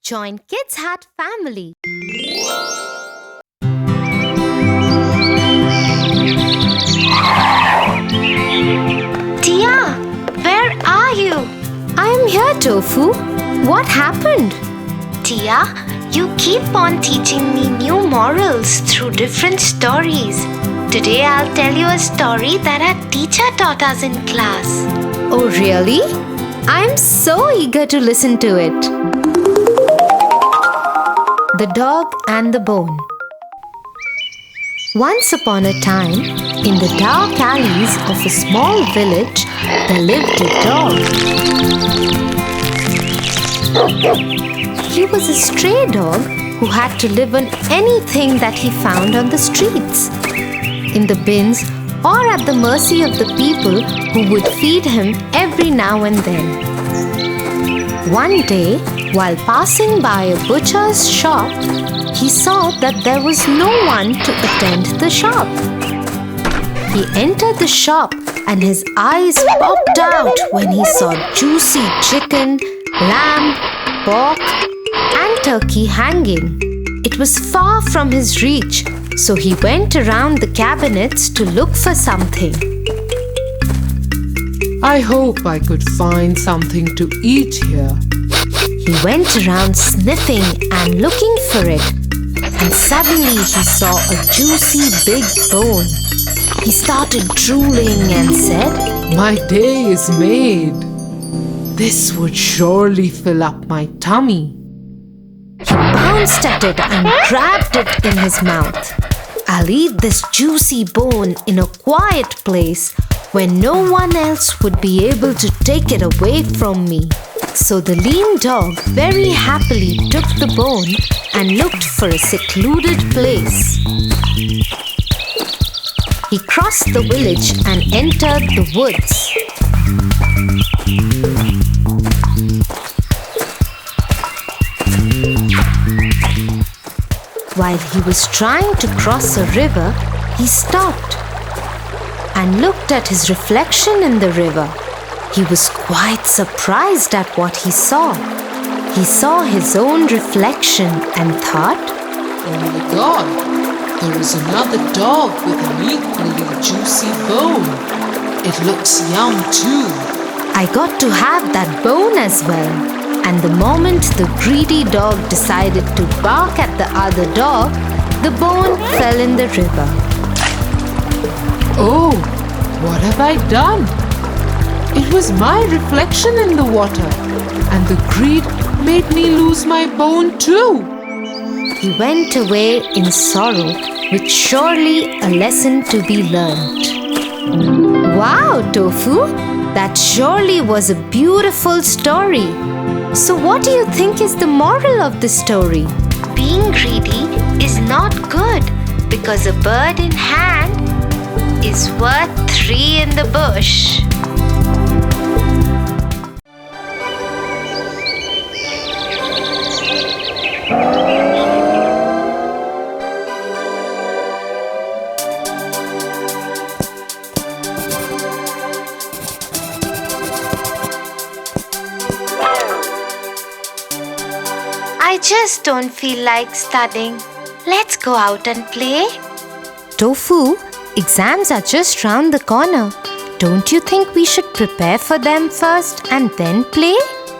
Join Kids Hat family. Tia, where are you? I am here, Tofu. What happened? Tia, you keep on teaching me new morals through different stories. Today I'll tell you a story that our teacher taught us in class. Oh, really? I am so eager to listen to it. The Dog and the Bone. Once upon a time, in the dark alleys of a small village, there lived a dog. He was a stray dog who had to live on anything that he found on the streets, in the bins, or at the mercy of the people who would feed him every now and then. One day, while passing by a butcher's shop, he saw that there was no one to attend the shop. He entered the shop and his eyes popped out when he saw juicy chicken, lamb, pork, and turkey hanging. It was far from his reach, so he went around the cabinets to look for something. I hope I could find something to eat here. He went around sniffing and looking for it, and suddenly he saw a juicy big bone. He started drooling and said, My day is made. This would surely fill up my tummy. He bounced at it and grabbed it in his mouth. I'll eat this juicy bone in a quiet place where no one else would be able to take it away from me. So the lean dog very happily took the bone and looked for a secluded place. He crossed the village and entered the woods. While he was trying to cross a river, he stopped and looked at his reflection in the river. He was quite surprised at what he saw. He saw his own reflection and thought, Oh my God, there is another dog with an equally juicy bone. It looks yum too. I got to have that bone as well. And the moment the greedy dog decided to bark at the other dog, the bone fell in the river. Oh, what have I done? It was my reflection in the water, and the greed made me lose my bone too. He went away in sorrow, with surely a lesson to be learned. Wow, Tofu! That surely was a beautiful story. So what do you think is the moral of the story? Being greedy is not good because a bird in hand is worth 3 in the bush. I just don't feel like studying. Let's go out and play. Tofu, exams are just round the corner. Don't you think we should prepare for them first and then play?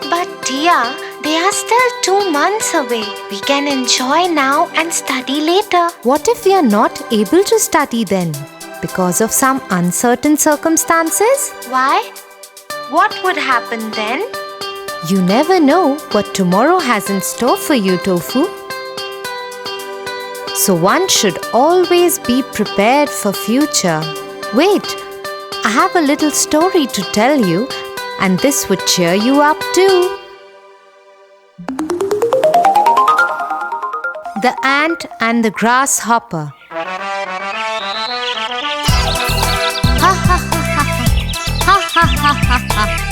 But Tia, they are still 2 months away. We can enjoy now and study later. What if we are not able to study then? Because of some uncertain circumstances? Why? What would happen then? You never know what tomorrow has in store for you, Tofu. So one should always be prepared for future. Wait, I have a little story to tell you, and this would cheer you up too. The Ant and the Grasshopper. Ha ha ha ha ha ha ha ha ha.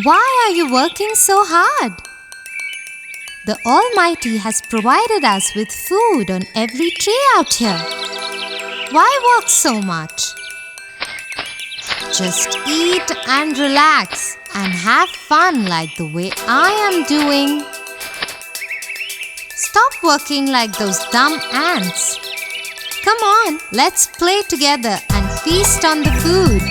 Why are you working so hard? The Almighty has provided us with food on every tree out here. Why work so much? Just eat and relax and have fun like the way I am doing. Stop working like those dumb ants. Come on, let's play together and feast on the food.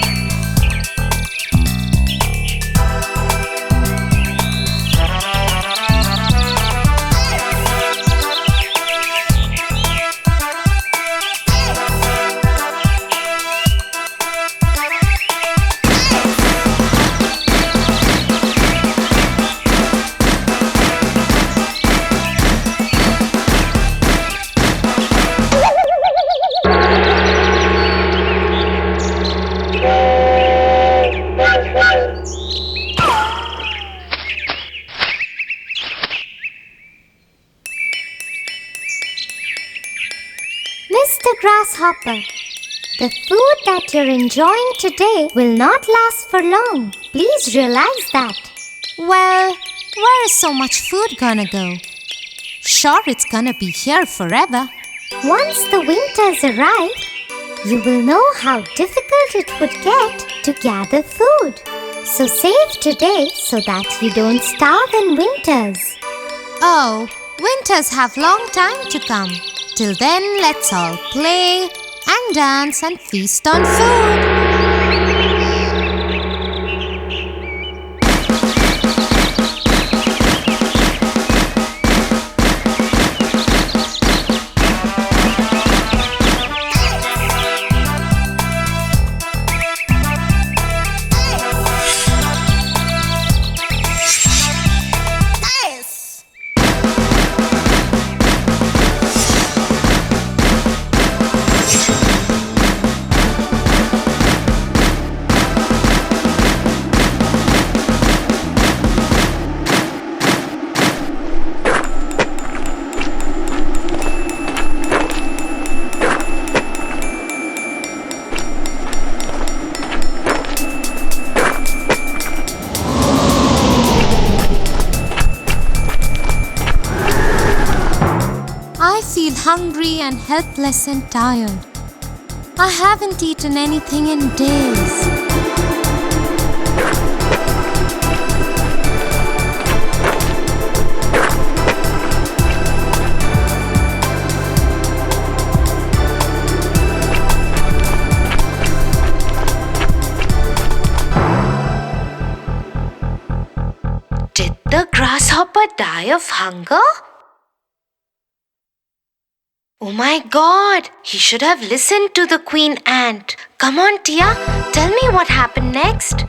Mr. Grasshopper, the food that you're enjoying today will not last for long. Please realize that. Well, where is so much food gonna go? Sure, it's gonna be here forever. Once the winters arrive, you will know how difficult it would get to gather food. So save today so that you don't starve in winters. Oh, winters have long time to come. Till then, let's all play and dance and feast on food. I feel hungry and helpless and tired. I haven't eaten anything in days. Did the grasshopper die of hunger? Oh my God, he should have listened to the queen ant. Come on, Tia, tell me what happened next.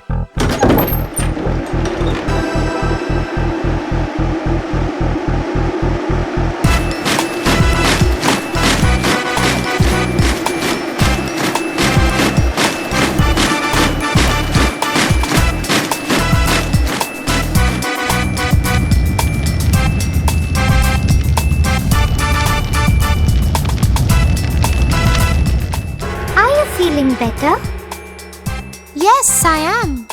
Feeling better? Yes, I am.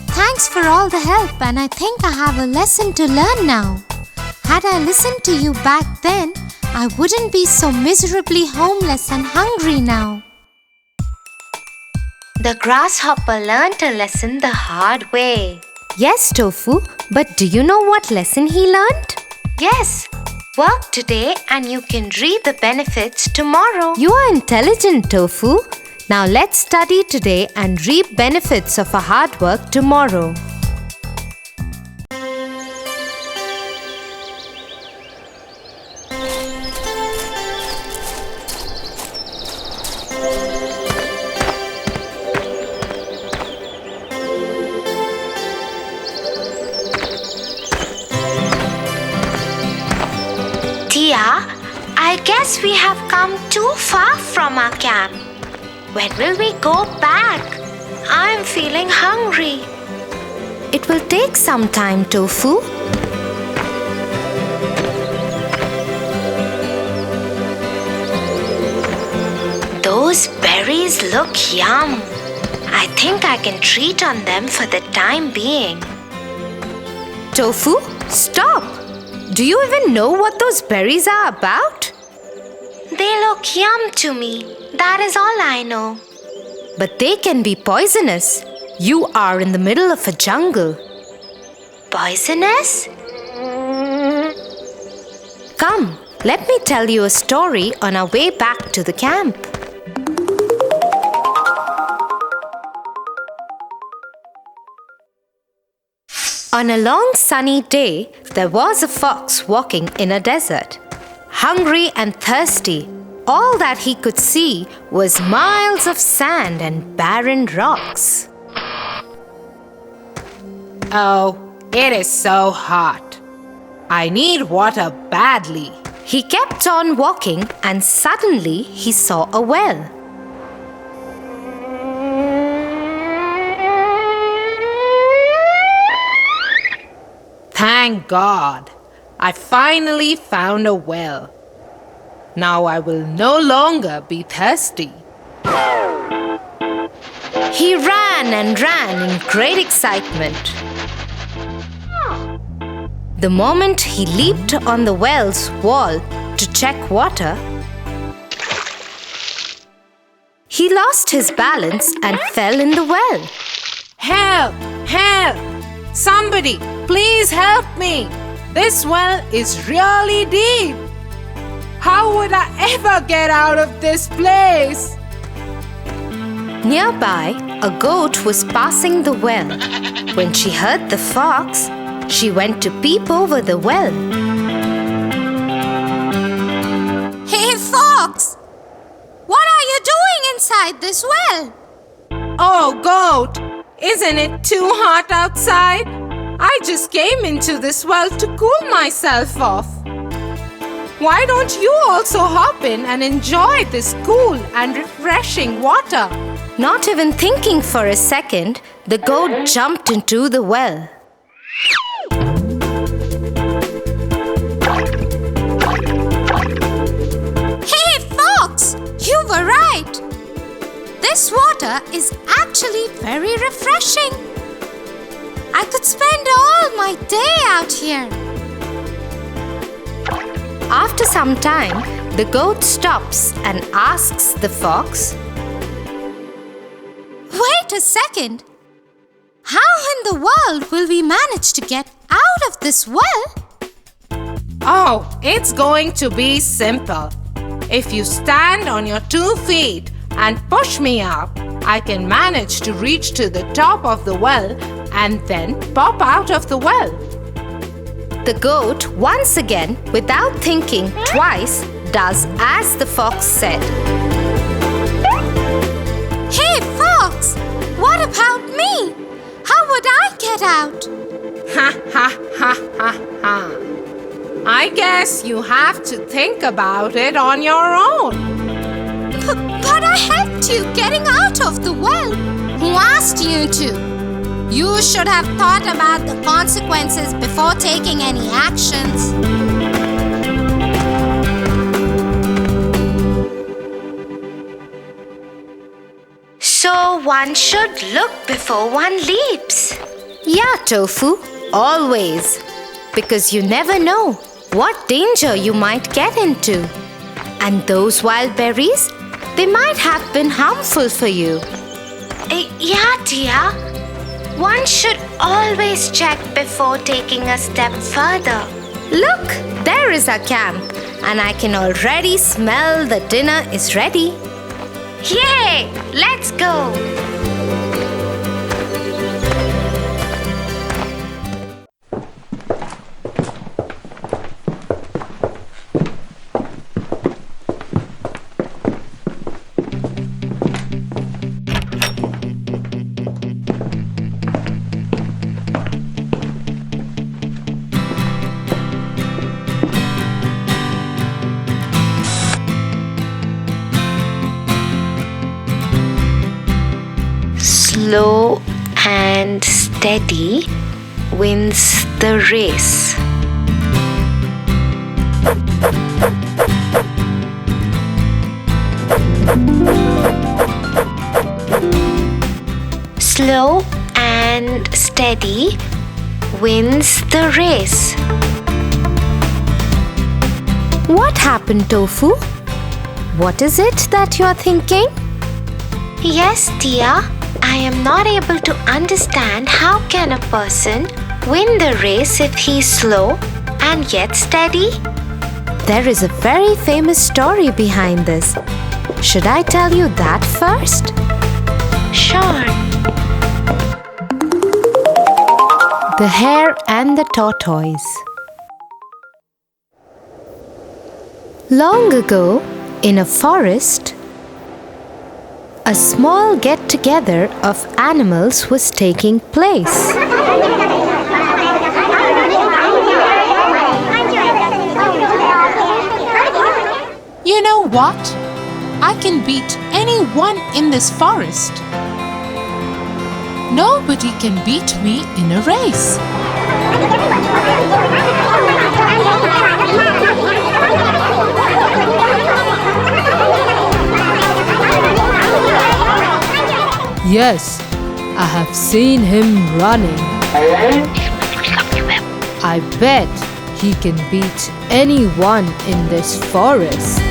Thanks for all the help, and I think I have a lesson to learn now. Had I listened to you back then, I wouldn't be so miserably homeless and hungry now. The grasshopper learned a lesson the hard way. Yes, Tofu, but do you know what lesson he learned? Yes, work today and you can reap the benefits tomorrow. You are intelligent, Tofu. Now let's study today and reap benefits of our hard work tomorrow. Tia, I guess we have come too far from our camp. When will we go back? I'm feeling hungry. It will take some time, Tofu. Those berries look yum. I think I can treat on them for the time being. Tofu, stop! Do you even know what those berries are about? They look yum to me. That is all I know. But they can be poisonous. You are in the middle of a jungle. Poisonous? Come, let me tell you a story on our way back to the camp. On a long sunny day, there was a fox walking in a desert. Hungry and thirsty, all that he could see was miles of sand and barren rocks. Oh, it is so hot. I need water badly. He kept on walking and suddenly he saw a well. Thank God, I finally found a well. Now I will no longer be thirsty. He ran and ran in great excitement. The moment he leaped on the well's wall to check water, he lost his balance and fell in the well. Help! Help! Somebody, please help me! This well is really deep. How would I ever get out of this place? Nearby, a goat was passing the well. When she heard the fox, she went to peep over the well. Hey, Fox! What are you doing inside this well? Oh, goat! Isn't it too hot outside? I just came into this well to cool myself off. Why don't you also hop in and enjoy this cool and refreshing water? Not even thinking for a second, the goat jumped into the well. Hey, Fox! You were right! This water is actually very refreshing. I could spend all my day out here. After some time, the goat stops and asks the fox, Wait a second. How in the world will we manage to get out of this well? Oh, it's going to be simple. If you stand on your 2 feet and push me up, I can manage to reach to the top of the well and then pop out of the well. The goat, once again, without thinking twice, does as the fox said. Hey, Fox! What about me? How would I get out? Ha ha ha ha ha. I guess you have to think about it on your own. But I helped you getting out of the well. Who asked you to? You should have thought about the consequences before taking any actions. So one should look before one leaps. Yeah, Tofu, always. Because you never know what danger you might get into. And those wild berries, they might have been harmful for you. Yeah, dear. One should always check before taking a step further. Look, there is our camp, and I can already smell the dinner is ready. Yay! Let's go! Slow and steady wins the race. slow and steady wins the race. What happened, Tofu? What is it that you're thinking? Yes, dear. I am not able to understand how can a person win the race if he's slow and yet steady? There is a very famous story behind this. Should I tell you that first? Sure. The Hare and the Tortoise. Long ago, in a forest, a small get-together of animals was taking place. You know what? I can beat anyone in this forest. Nobody can beat me in a race. Yes, I have seen him running. I bet he can beat anyone in this forest.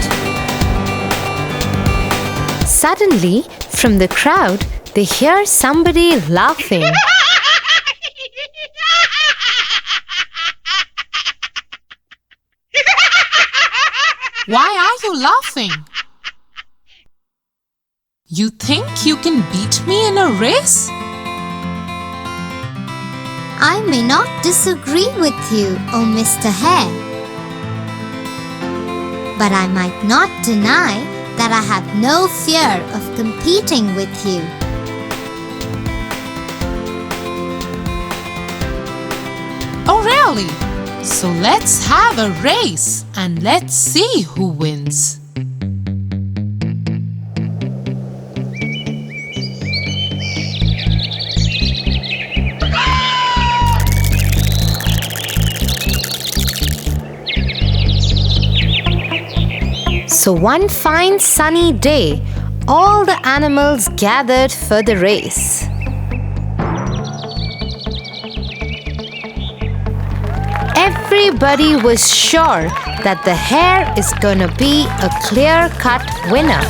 Suddenly, from the crowd, they hear somebody laughing. Why are you laughing? You think you can beat me in a race? I may not disagree with you, oh Mr. Hare. But I might not deny that I have no fear of competing with you. Oh, really? So let's have a race and let's see who wins. So one fine sunny day, all the animals gathered for the race. Everybody was sure that the hare is gonna be a clear-cut winner.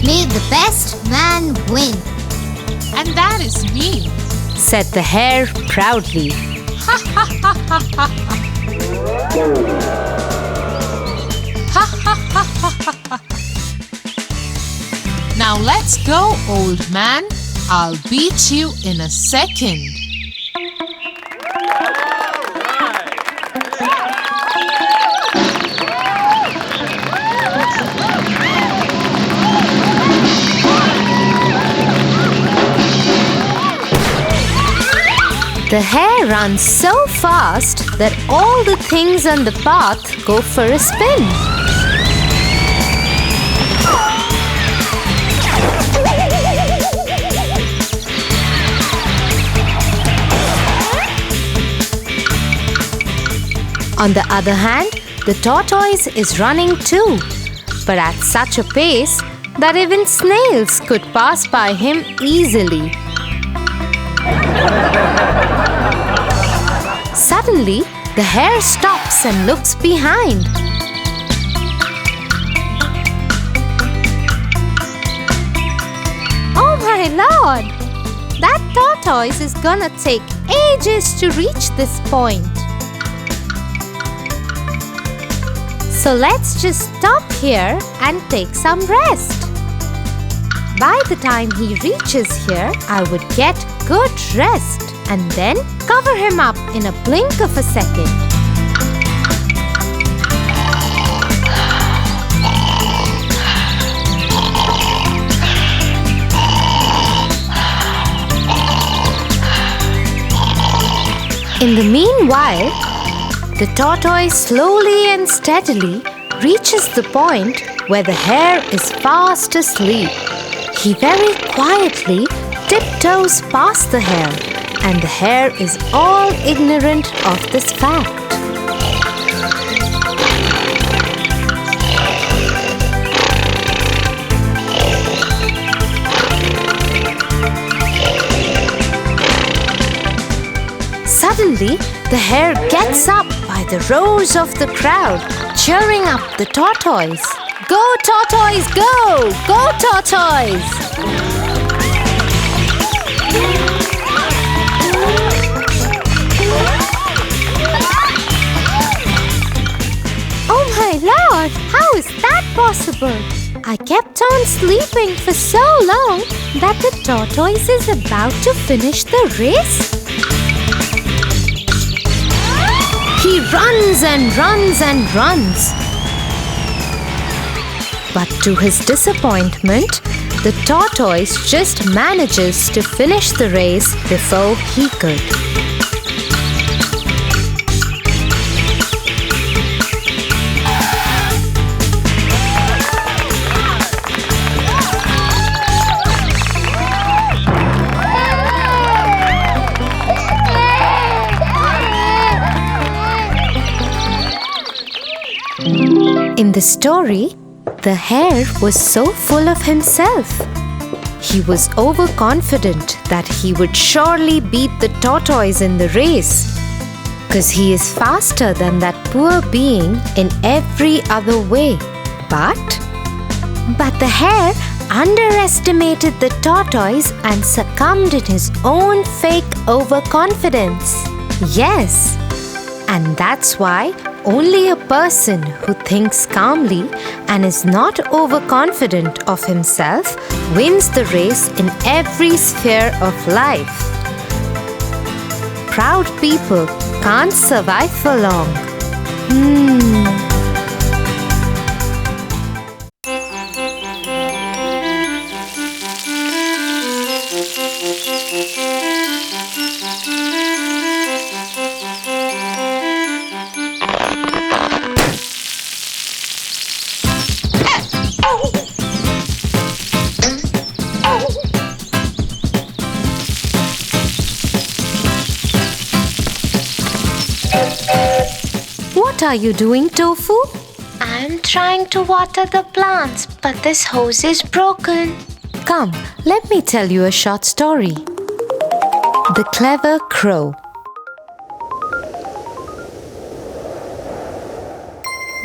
May the best man win. And that is me. Said the hare proudly. Now let's go, old man. I'll beat you in a second. The hare runs so fast that all the things on the path go for a spin. On the other hand, the tortoise is running too, but at such a pace that even snails could pass by him easily. Suddenly, the hare stops and looks behind. Oh my lord! That tortoise is gonna take ages to reach this point. So let's just stop here and take some rest. By the time he reaches here, I would get good rest and then cover him up in a blink of a second. In the meanwhile, the tortoise slowly and steadily reaches the point where the hare is fast asleep. He very quietly tiptoes past the hare, and the hare is all ignorant of this fact. Suddenly, the hare gets up by the roars of the crowd, cheering up the tortoise. Go, tortoise, go! Go, tortoise! Oh my lord, how is that possible? I kept on sleeping for so long that the tortoise is about to finish the race. He runs and runs and runs. But to his disappointment, the tortoise just manages to finish the race before he could. In the story, the hare was so full of himself. He was overconfident that he would surely beat the tortoise in the race, because he is faster than that poor being in every other way. But the hare underestimated the tortoise and succumbed in his own fake overconfidence. Yes, and that's why only a person who thinks calmly and is not overconfident of himself wins the race in every sphere of life. Proud people can't survive for long. What are you doing, Tofu? I'm trying to water the plants, but this hose is broken. Come, let me tell you a short story. The Clever Crow.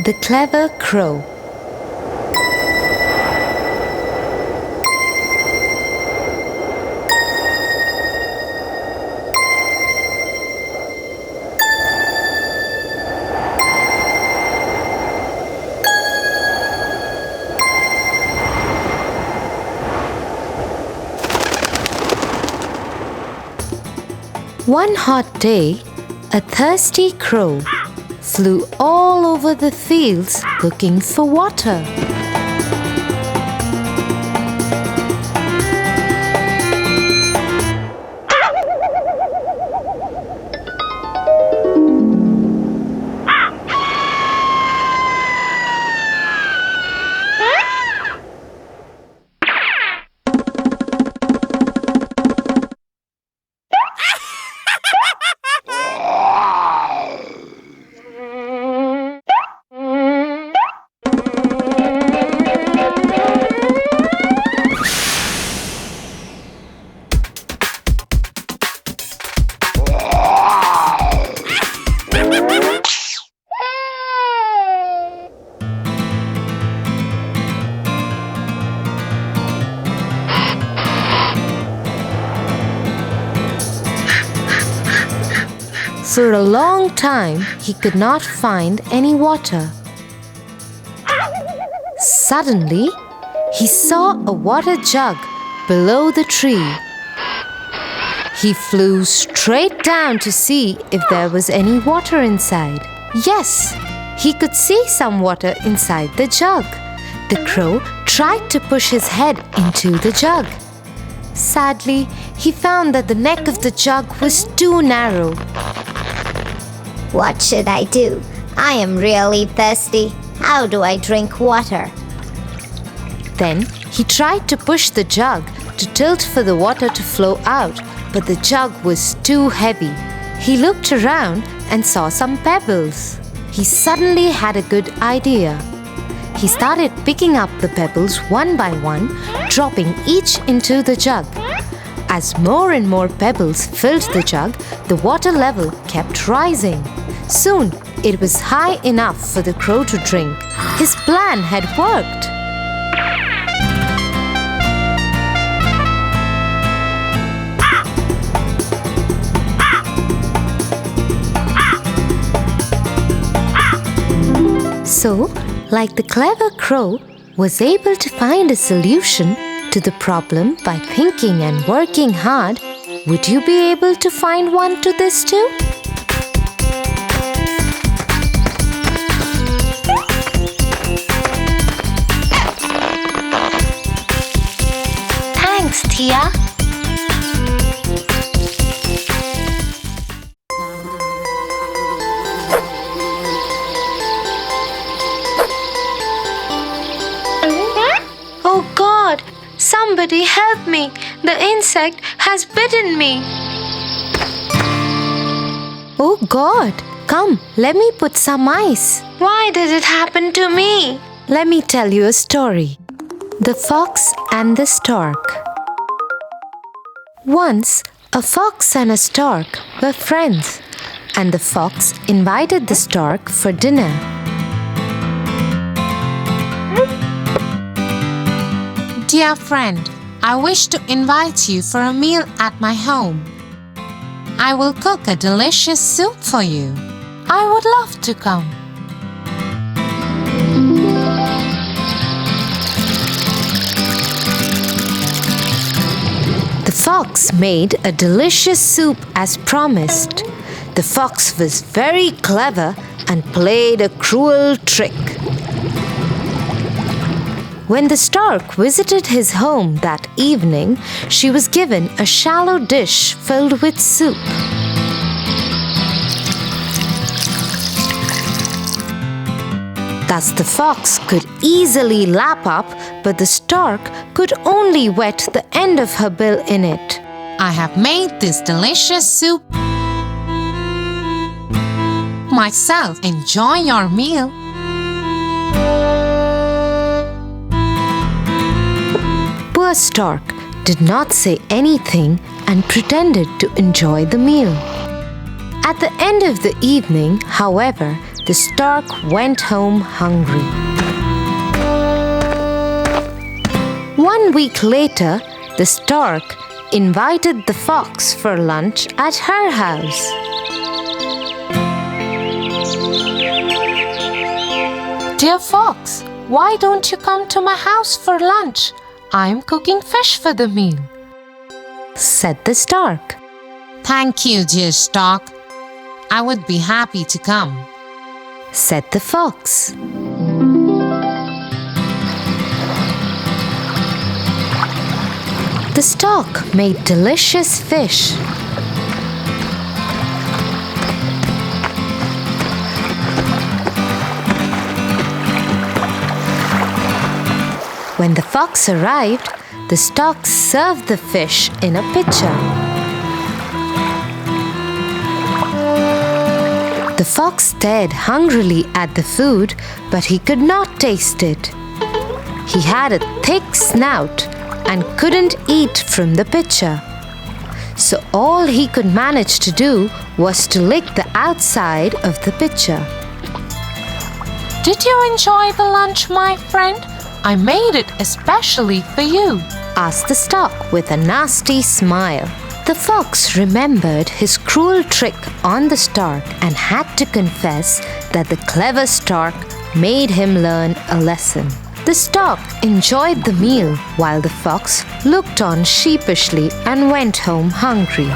The Clever Crow. One hot day, a thirsty crow flew all over the fields looking for water. For a long time, he could not find any water. Suddenly, he saw a water jug below the tree. He flew straight down to see if there was any water inside. Yes, he could see some water inside the jug. The crow tried to push his head into the jug. Sadly, he found that the neck of the jug was too narrow. What should I do? I am really thirsty. How do I drink water? Then He tried to push the jug to tilt for the water to flow out, but the jug was too heavy. He looked around and saw some pebbles. He suddenly had a good idea. He started picking up the pebbles one by one, dropping each into the jug. As more and more pebbles filled the jug, the water level kept rising. Soon, it was high enough for the crow to drink. His plan had worked. So, like the clever crow was able to find a solution to the problem by thinking and working hard, would you be able to find one to this too? Thanks, Tia. Oh God! Somebody help me! The insect has bitten me! Oh God! Come, let me put some ice. Why did it happen to me? Let me tell you a story. The Fox and the Stork. Once, a fox and a stork were friends, and the fox invited the stork for dinner. Dear friend, I wish to invite you for a meal at my home. I will cook a delicious soup for you. I would love to come. The fox made a delicious soup as promised. The fox was very clever and played a cruel trick. When the stork visited his home that evening, she was given a shallow dish filled with soup. Thus the fox could easily lap up, but the stork could only wet the end of her bill in it. I have made this delicious soup myself. Enjoy your meal. Poor stork did not say anything and pretended to enjoy the meal. At the end of the evening, however, the stork went home hungry. 1 week later, the stork invited the fox for lunch at her house. Dear fox, why don't you come to my house for lunch? I'm cooking fish for the meal, said the stork. Thank you, dear stork. I would be happy to come, said the fox. The stork made delicious fish. When the fox arrived, the stork served the fish in a pitcher. The fox stared hungrily at the food, but he could not taste it. He had a thick snout and couldn't eat from the pitcher. So all he could manage to do was to lick the outside of the pitcher. Did you enjoy the lunch, my friend? I made it especially for you, asked the stork with a nasty smile. The fox remembered his cruel trick on the stork and had to confess that the clever stork made him learn a lesson. The stork enjoyed the meal while the fox looked on sheepishly and went home hungry.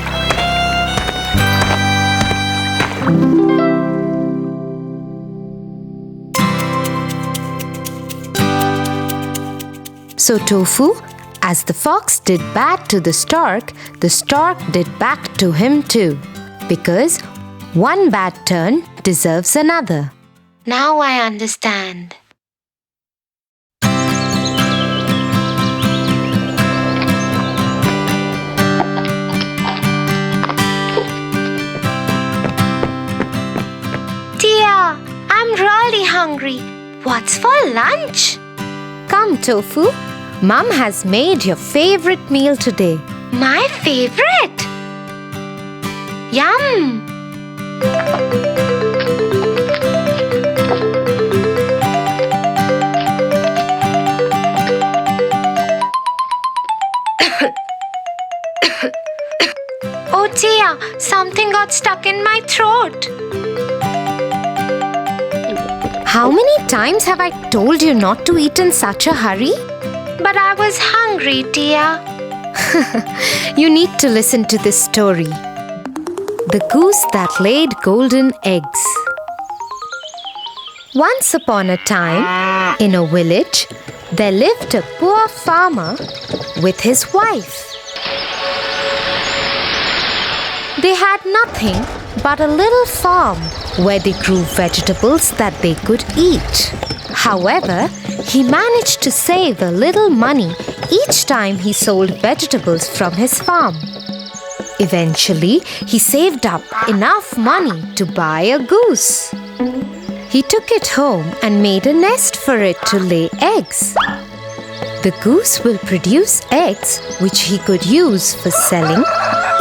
So Tofu, as the fox did bad to the stork did back to him too. Because one bad turn deserves another. Now I understand. what's for lunch? Come, Tofu. Mom has made your favorite meal today. My favorite? Yum! Oh dear, something got stuck in my throat. How many times have I told you not to eat in such a hurry? But I was hungry, dear. You need to listen to this story. The goose that laid golden eggs. Once upon a time, in a village, there lived a poor farmer with his wife. They had nothing but a little farm where they grew vegetables that they could eat. However, he managed to save a little money each time he sold vegetables from his farm. Eventually, he saved up enough money to buy a goose. He took it home and made a nest for it to lay eggs. The goose will produce eggs which he could use for selling,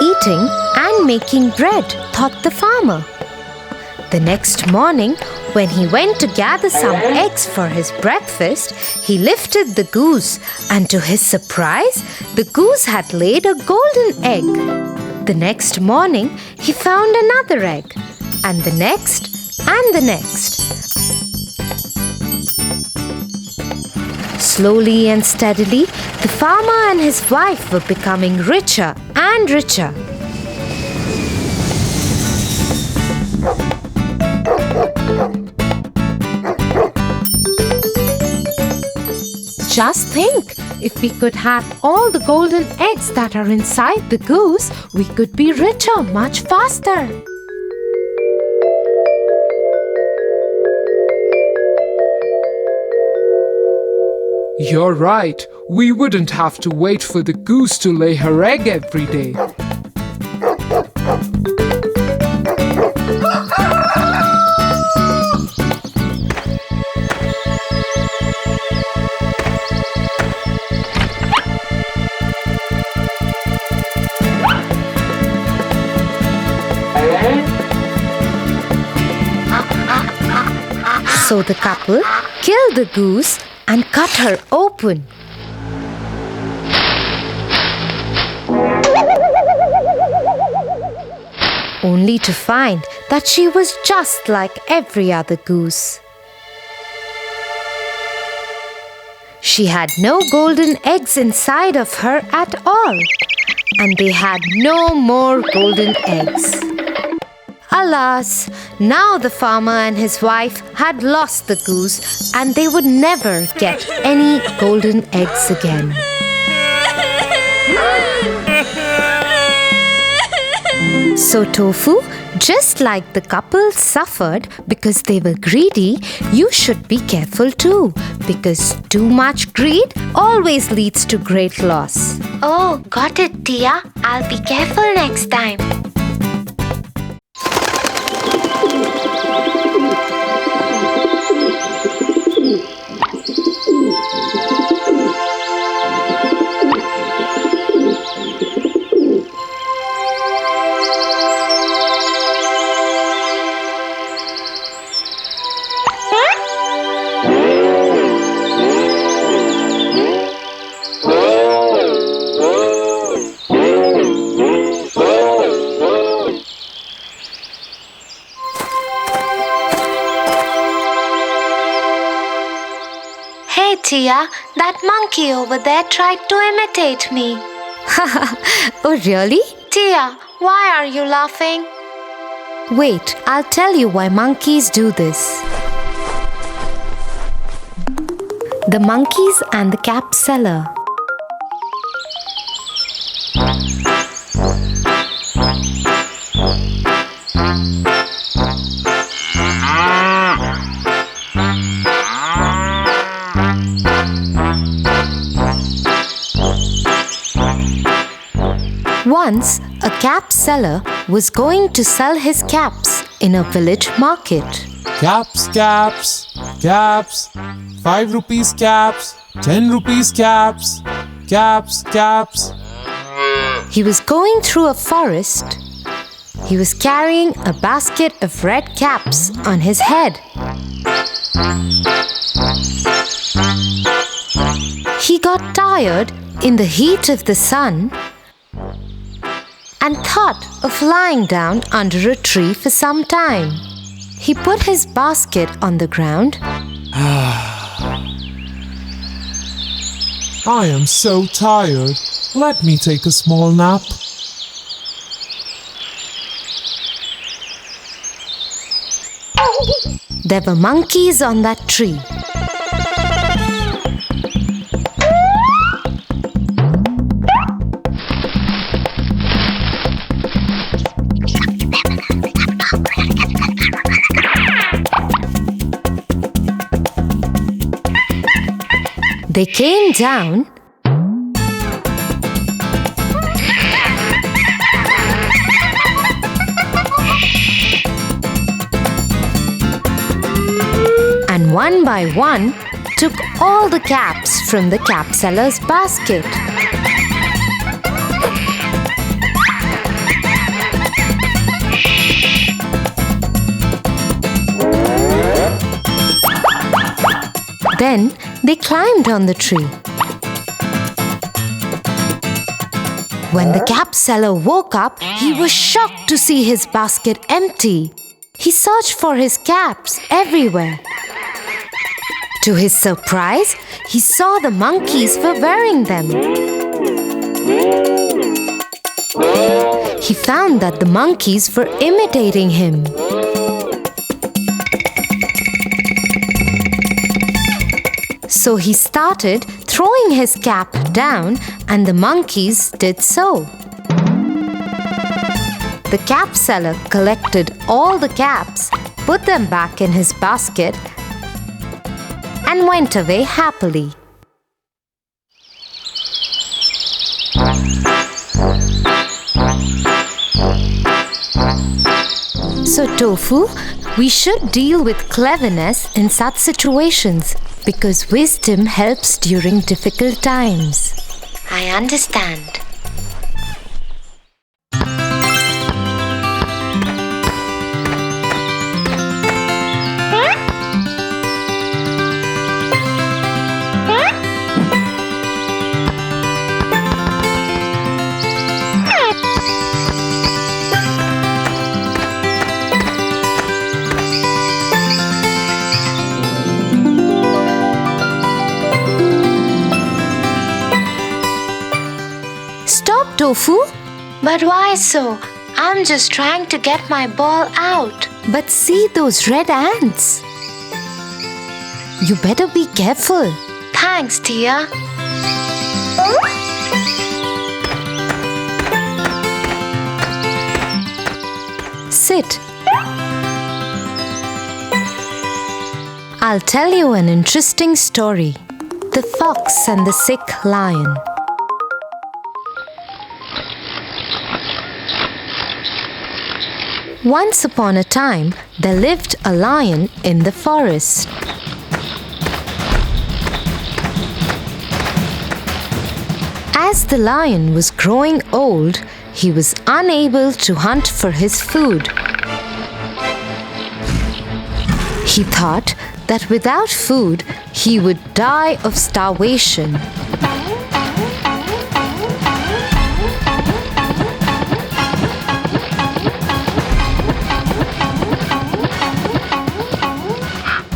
eating, and making bread, thought the farmer. The next morning, when he went to gather some eggs for his breakfast, he lifted the goose, and to his surprise, the goose had laid a golden egg. The next morning, he found another egg, and the next, and the next. Slowly and steadily, the farmer and his wife were becoming richer and richer. Just think, if we could have all the golden eggs that are inside the goose, we could be richer much faster. You're right. We wouldn't have to wait for the goose to lay her egg every day. So the couple killed the goose and cut her open. Only to find that she was just like every other goose. She had no golden eggs inside of her at all, and they had no more golden eggs. Alas, now the farmer and his wife had lost the goose, and they would never get any golden eggs again. So Tofu, just like the couple suffered because they were greedy, you should be careful too, because too much greed always leads to great loss. Oh, got it, Tia. I'll be careful next time. Tia, that monkey over there tried to imitate me. Oh, really? Tia, why are you laughing? Wait, I'll tell you why monkeys do this. The monkeys and the cap seller. Once, a cap seller was going to sell his caps in a village market. Caps, caps, Caps, 5 rupees caps, 10 rupees caps, caps, caps. He was going through a forest. He was carrying a basket of red caps on his head. He got tired in the heat of the sun and thought of lying down under a tree for some time. He put his basket on the ground. I am so tired. Let me take a small nap. There were monkeys on that tree. They came down and one by one took all the caps from the cap seller's basket. Then they climbed on the tree. When the cap seller woke up, he was shocked to see his basket empty. He searched for his caps everywhere. To his surprise, he saw the monkeys were wearing them. He found that the monkeys were imitating him. So he started throwing his cap down, and the monkeys did so. The cap seller collected all the caps, put them back in his basket, and went away happily. So, Tofu, we should deal with cleverness in such situations because wisdom helps during difficult times. I understand. Stop, Tofu! But why so? I'm just trying to get my ball out. But see those red ants. You better be careful. Thanks, Tia. Sit. I'll tell you an interesting story. The Fox and the Sick Lion. Once upon a time, there lived a lion in the forest. As the lion was growing old, he was unable to hunt for his food. He thought that without food, he would die of starvation.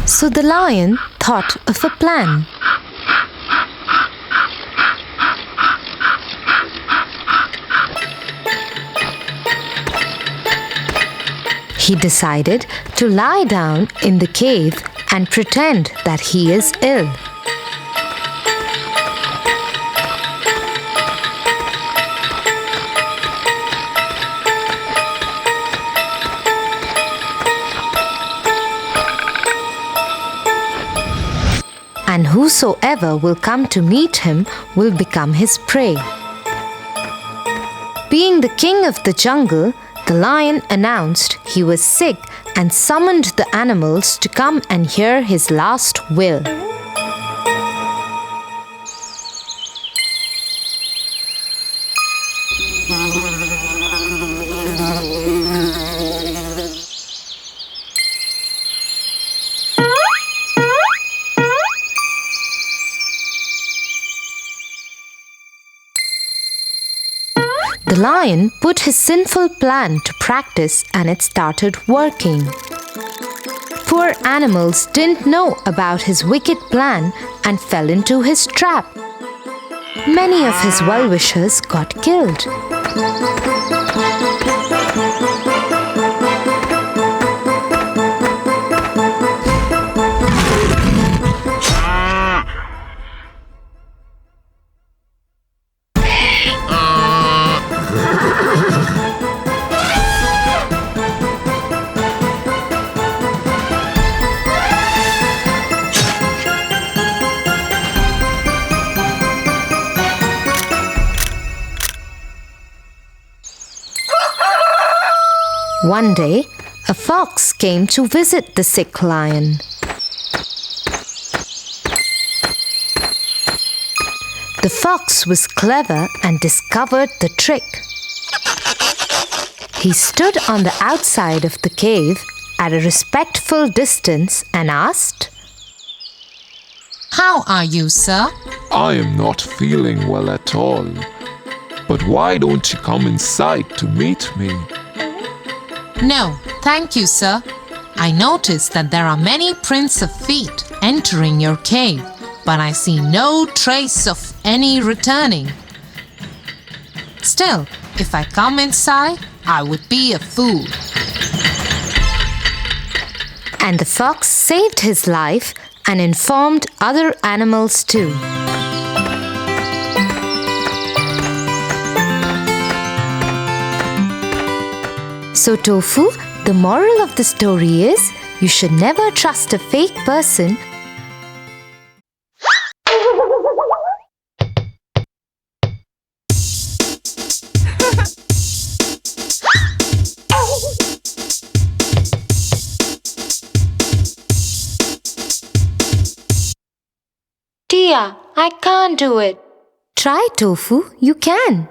So the lion thought of a plan. He decided to lie down in the cave and pretend that he is ill. And whosoever will come to meet him will become his prey. Being the king of the jungle, the lion announced he was sick and summoned the animals to come and hear his last will. The lion put his sinful plan to practice and it started working. Poor animals didn't know about his wicked plan and fell into his trap. Many of his well-wishers got killed. One day, a fox came to visit the sick lion. The fox was clever and discovered the trick. He stood on the outside of the cave at a respectful distance and asked, How are you, sir? I am not feeling well at all. But why don't you come inside to meet me? No, thank you, sir. I noticed that there are many prints of feet entering your cave, but I see no trace of any returning. Still, if I come inside, I would be a fool. and the fox saved his life and informed other animals too. So Tofu, the moral of the story is, you should never trust a fake person. Tia, I can't do it. Try, Tofu, you can.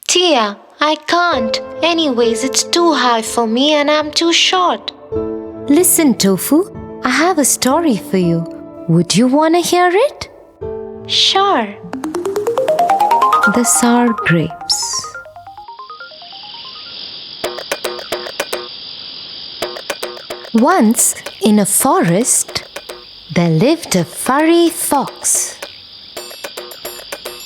Tia, I can't. Anyways, it's too high for me and I'm too short. Listen, Tofu, I have a story for you. Would you want to hear it? Sure. The Sour Grapes. Once, in a forest, there lived a furry fox.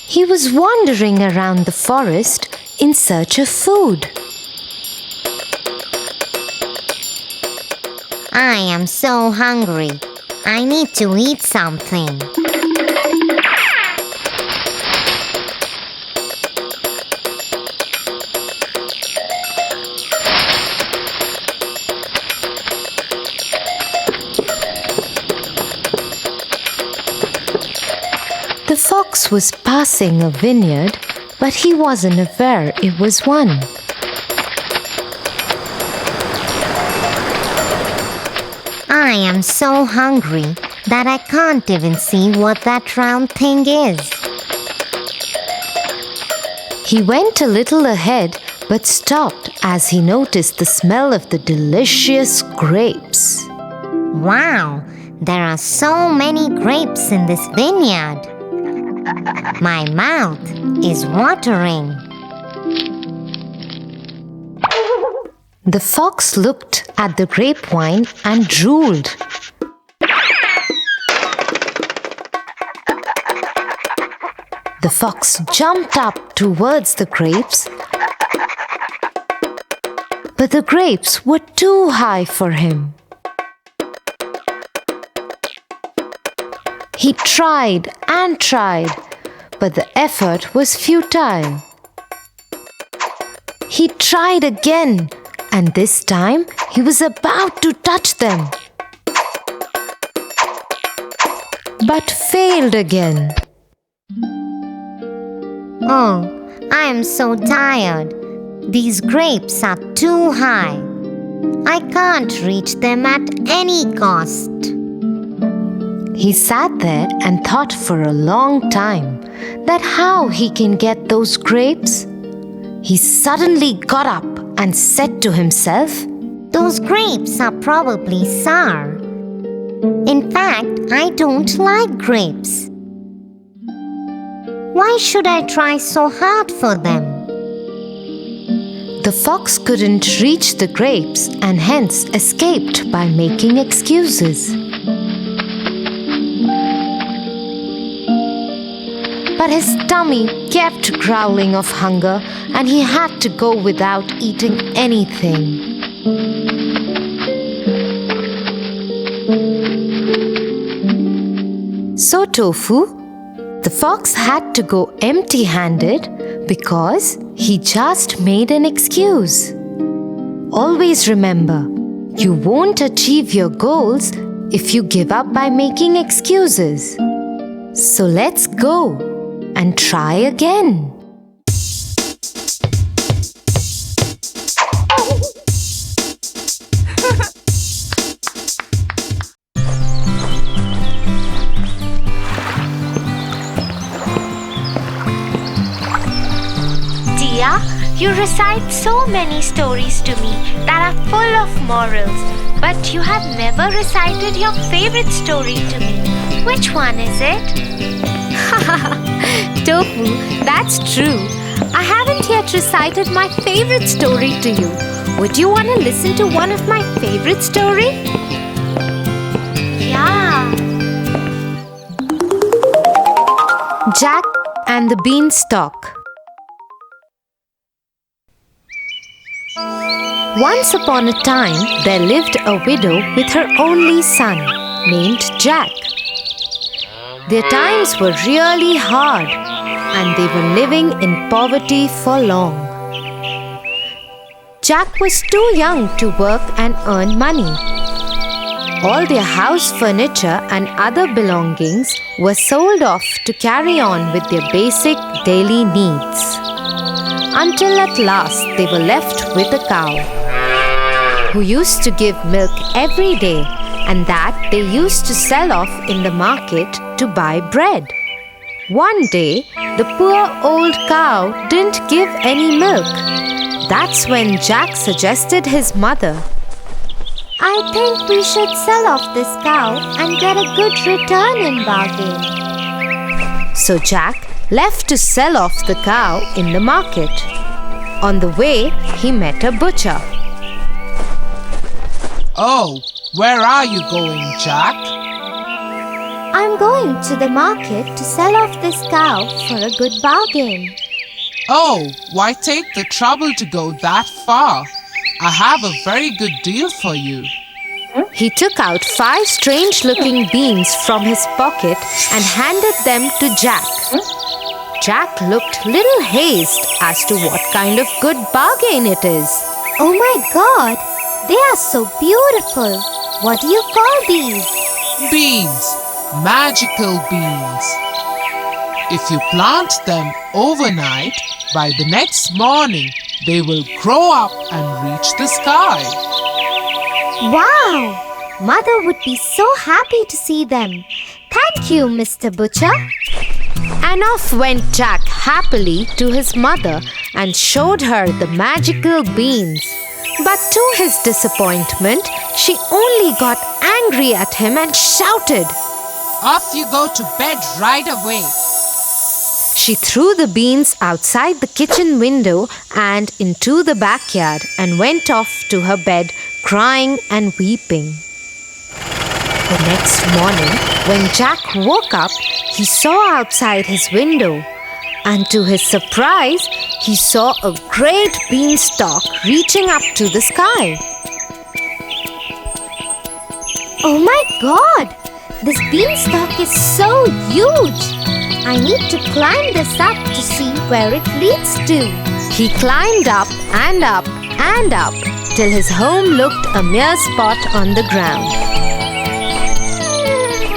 He was wandering around the forest in search of food. I am so hungry. I need to eat something. The fox was passing a vineyard, but he wasn't aware it was one. I am so hungry that I can't even see what that round thing is. He went a little ahead but stopped as he noticed the smell of the delicious grapes. Wow, there are so many grapes in this vineyard. My mouth is watering. The fox looked at the grapevine and drooled. The fox jumped up towards the grapes, but the grapes were too high for him. He tried and tried, but the effort was futile. He tried again, and this time he was about to touch them, but failed again. Oh, I am so tired. These grapes are too high. I can't reach them at any cost. He sat there and thought for a long time that how he can get those grapes. He suddenly got up and said to himself, Those grapes are probably sour. In fact, I don't like grapes. Why should I try so hard for them? The fox couldn't reach the grapes and hence escaped by making excuses. But his tummy kept growling of hunger and he had to go without eating anything. So Tofu, the fox had to go empty-handed because he just made an excuse. Always remember, you won't achieve your goals if you give up by making excuses. So let's go and try again. Dia, you recite so many stories to me that are full of morals, but you have never recited your favorite story to me. Which one is it? Tofu, that's true. I haven't yet recited my favorite story to you. Would you want to listen to one of my favorite stories? Yeah. Jack and the Beanstalk. Once upon a time, there lived a widow with her only son, named Jack. Their times were really hard, and they were living in poverty for long. Jack was too young to work and earn money. All their house furniture and other belongings were sold off to carry on with their basic daily needs. Until at last they were left with a cow, who used to give milk every day, and that they used to sell off in the market to buy bread. One day, the poor old cow didn't give any milk. That's when Jack suggested his mother, I think we should sell off this cow and get a good return in bargain. So Jack left to sell off the cow in the market. On the way, he met a butcher. Oh, where are you going, Jack? I'm going to the market to sell off this cow for a good bargain. Oh, why take the trouble to go that far? I have a very good deal for you. He took out 5 strange-looking beans from his pocket and handed them to Jack. Jack looked little hazed as to what kind of good bargain it is. Oh my God! They are so beautiful. What do you call these? Beans, magical beans. If you plant them overnight, by the next morning, they will grow up and reach the sky. Wow! Mother would be so happy to see them. Thank you, Mr. Butcher. And off went Jack happily to his mother and showed her the magical beans. But to his disappointment, she only got angry at him and shouted, Off you go to bed right away. She threw the beans outside the kitchen window and into the backyard and went off to her bed, crying and weeping. The next morning, when Jack woke up, he saw outside his window, and to his surprise, he saw a great beanstalk reaching up to the sky. Oh my God! This beanstalk is so huge. I need to climb this up to see where it leads to. He climbed up and up and up till his home looked a mere spot on the ground.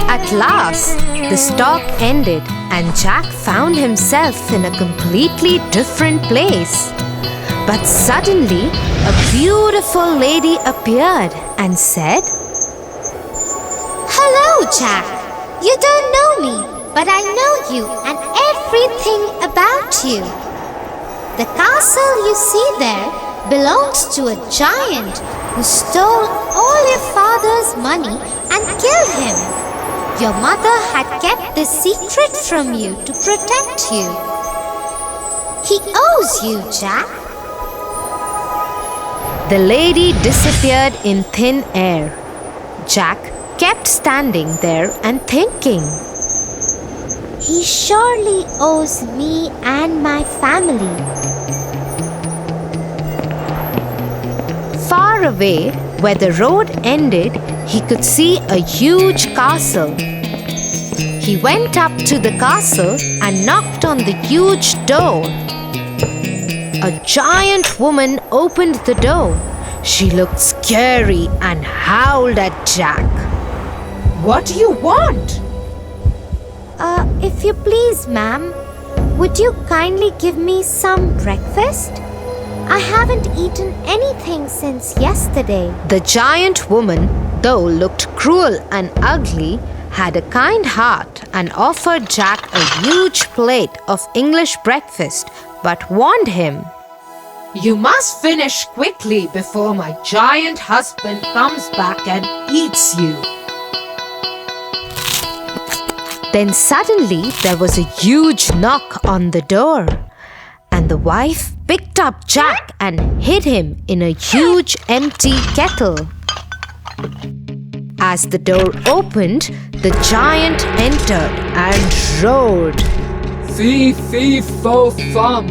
At last, the stalk ended and Jack found himself in a completely different place. But suddenly, a beautiful lady appeared and said, Hello, Jack. You don't know me, but I know you and everything about you. The castle you see there belongs to a giant who stole all your father's money and killed him. Your mother had kept this secret from you to protect you. He owes you, Jack. The lady disappeared in thin air. Jack kept standing there and thinking. He surely owes me and my family. Far away, where the road ended, he could see a huge castle. He went up to the castle and knocked on the huge door. A giant woman opened the door. She looked scary and howled at Jack. What do you want? If you please, ma'am, would you kindly give me some breakfast? I haven't eaten anything since yesterday. The giant woman, though looked cruel and ugly, had a kind heart and offered Jack a huge plate of English breakfast, but warned him. You must finish quickly before my giant husband comes back and eats you. Then suddenly there was a huge knock on the door, and the wife picked up Jack and hid him in a huge empty kettle. As the door opened, the giant entered and roared. Fee, fee, fo, fum.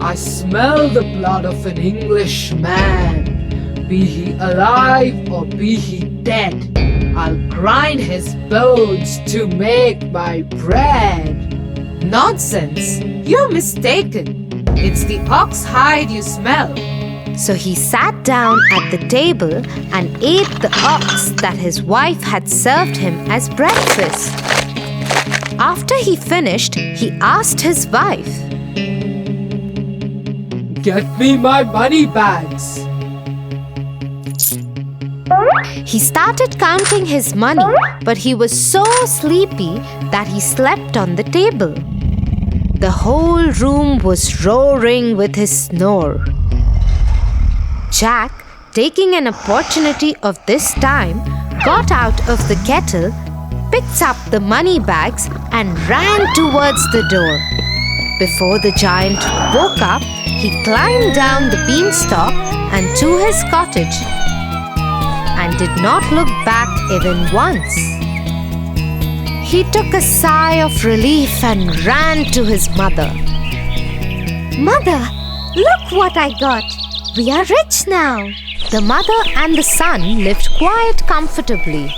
I smell the blood of an Englishman. Be he alive or be he dead, I'll grind his bones to make my bread. Nonsense! You're mistaken. It's the ox hide you smell. So he sat down at the table and ate the ox that his wife had served him as breakfast. After he finished, he asked his wife, Get me my money bags. He started counting his money, but he was so sleepy that he slept on the table. The whole room was roaring with his snore. Jack, taking an opportunity of this time, got out of the kettle, picked up the money bags and ran towards the door. Before the giant woke up, he climbed down the beanstalk and to his cottage, and did not look back even once. He took a sigh of relief and ran to his mother. Mother, look what I got. We are rich now. The mother and the son lived quite comfortably.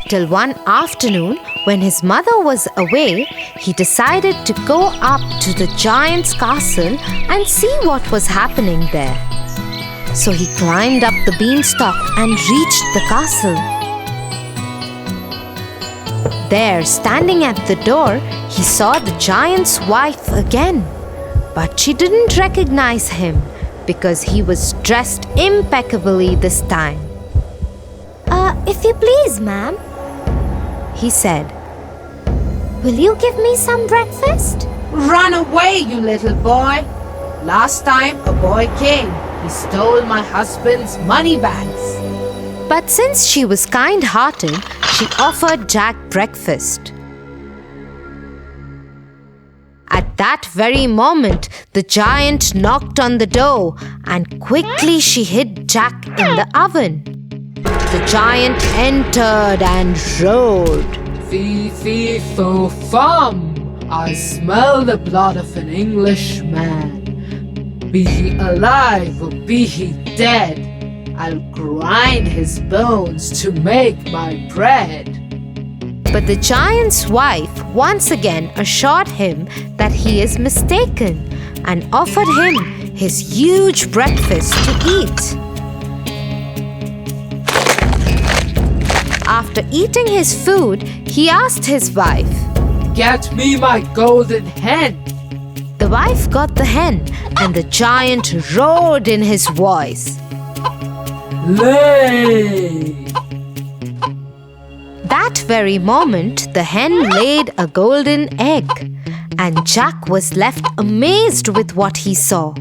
Till one afternoon, when his mother was away, he decided to go up to the giant's castle and see what was happening there. So he climbed up the beanstalk and reached the castle. There, standing at the door, he saw the giant's wife again. But she didn't recognize him because he was dressed impeccably this time. If you please, ma'am, He said, will you give me some breakfast? Run away, you little boy. Last time a boy came, he stole my husband's money bags. But since she was kind-hearted, she offered Jack breakfast. At that very moment, the giant knocked on the door and quickly she hid Jack in the oven. The giant entered and roared. Fee, fee, fo, fum. I smell the blood of an Englishman. Be he alive or be he dead, I'll grind his bones to make my bread. But the giant's wife once again assured him that he is mistaken and offered him his huge breakfast to eat. After eating his food, he asked his wife, Get me my golden hen. The wife got the hen, and the giant roared in his voice, Lay! That very moment, the hen laid a golden egg, and Jack was left amazed with what he saw.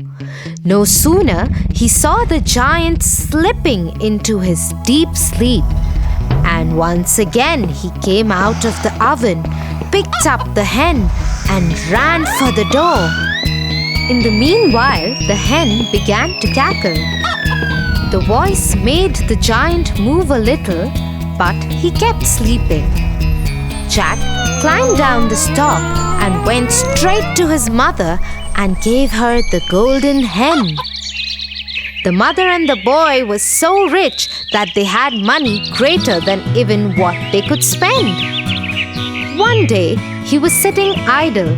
No sooner he saw the giant slipping into his deep sleep, and once again he came out of the oven, picked up the hen, and ran for the door. In the meanwhile, the hen began to cackle. The voice made the giant move a little, but he kept sleeping. Jack climbed down the stalk and went straight to his mother and gave her the golden hen. The mother and the boy were so rich that they had money greater than even what they could spend. One day, he was sitting idle.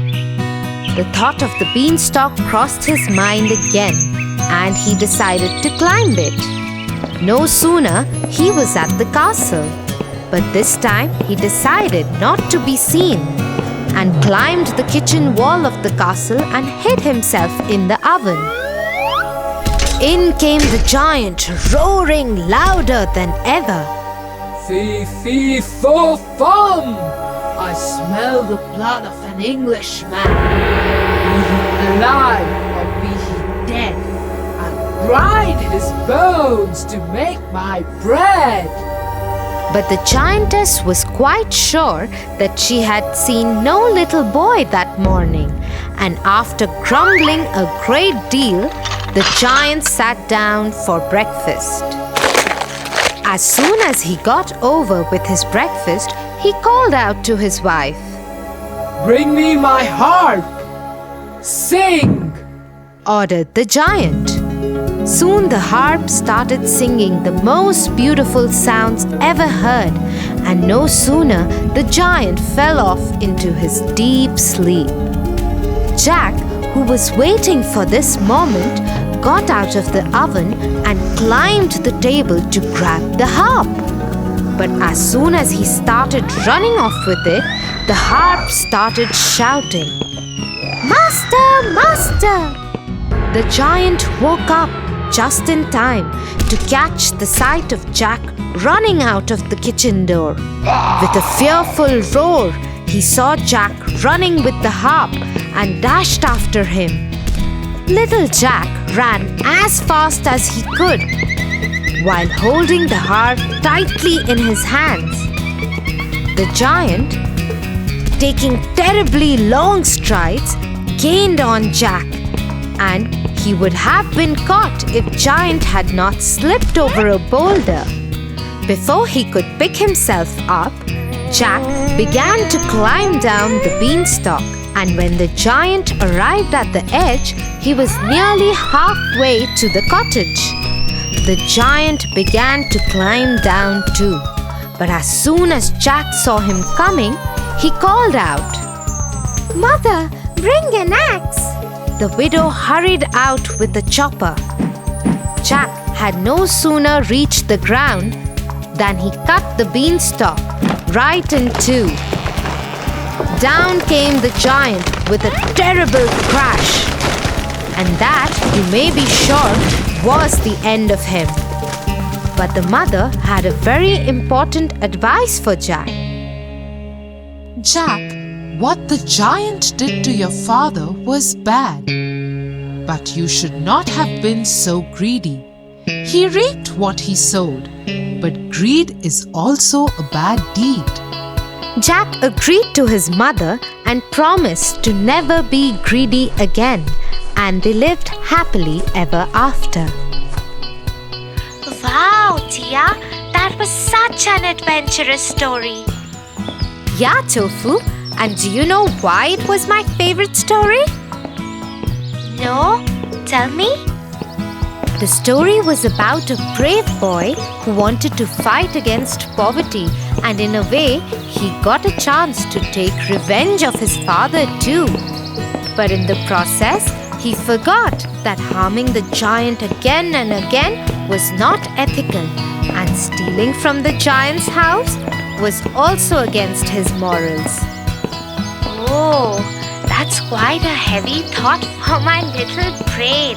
The thought of the beanstalk crossed his mind again, and he decided to climb it. No sooner he was at the castle, but this time he decided not to be seen and climbed the kitchen wall of the castle and hid himself in the oven. In came the giant, roaring louder than ever. Fee, fee, fo, fum! I smell the blood of an Englishman. Be he alive or be he dead, I'll grind his bones to make my bread. But the giantess was quite sure that she had seen no little boy that morning, and after grumbling a great deal, the giant sat down for breakfast. As soon as he got over with his breakfast, he called out to his wife, Bring me my harp! Sing! ordered the giant. Soon the harp started singing the most beautiful sounds ever heard, and no sooner the giant fell off into his deep sleep. Jack, who was waiting for this moment, got out of the oven and climbed the table to grab the harp. But as soon as he started running off with it, the harp started shouting, Master! Master! The giant woke up just in time to catch the sight of Jack running out of the kitchen door. With a fearful roar, he saw Jack running with the harp and dashed after him. Little Jack ran as fast as he could, while holding the harp tightly in his hands. The giant, taking terribly long strides, gained on Jack, and he would have been caught if Giant had not slipped over a boulder. Before he could pick himself up, Jack began to climb down the beanstalk, and when the giant arrived at the edge, he was nearly halfway to the cottage. The giant began to climb down too, but as soon as Jack saw him coming, he called out, Mother, bring an axe! The widow hurried out with the chopper. Jack had no sooner reached the ground than he cut the beanstalk right in two. Down came the giant with a terrible crash, and that, you may be sure, was the end of him. But the mother had a very important advice for Jack. Jack, what the giant did to your father was bad, but you should not have been so greedy. He reaped what he sowed, but greed is also a bad deed. Jack agreed to his mother and promised to never be greedy again, and they lived happily ever after. Wow, Tia, that was such an adventurous story. Yeah, Tofu, and do you know why it was my favorite story? No? Tell me. The story was about a brave boy who wanted to fight against poverty, and in a way, he got a chance to take revenge of his father too. But in the process, he forgot that harming the giant again and again was not ethical, and stealing from the giant's house was also against his morals. Oh, that's quite a heavy thought for my little brain.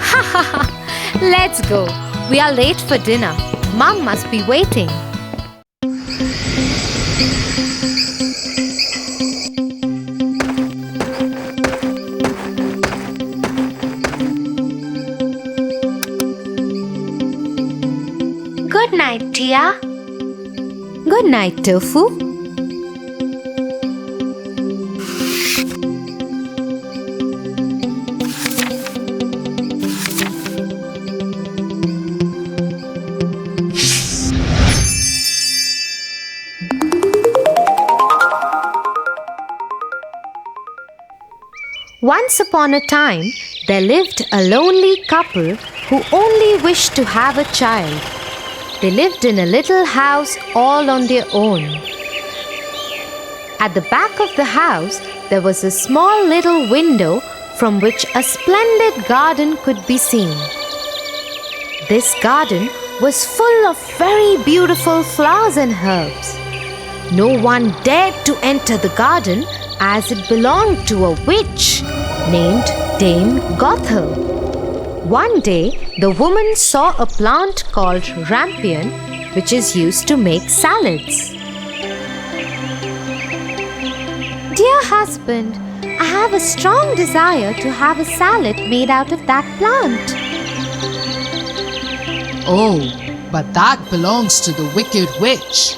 Ha ha ha! Let's go. We are late for dinner. Mom must be waiting. Good night, Tia. Good night, Tofu. Once upon a time, there lived a lonely couple who only wished to have a child. They lived in a little house all on their own. At the back of the house, there was a small little window from which a splendid garden could be seen. This garden was full of very beautiful flowers and herbs. No one dared to enter the garden as it belonged to a witch named Dame Gothel. One day, the woman saw a plant called rampion, which is used to make salads. Dear husband, I have a strong desire to have a salad made out of that plant. Oh, but that belongs to the wicked witch.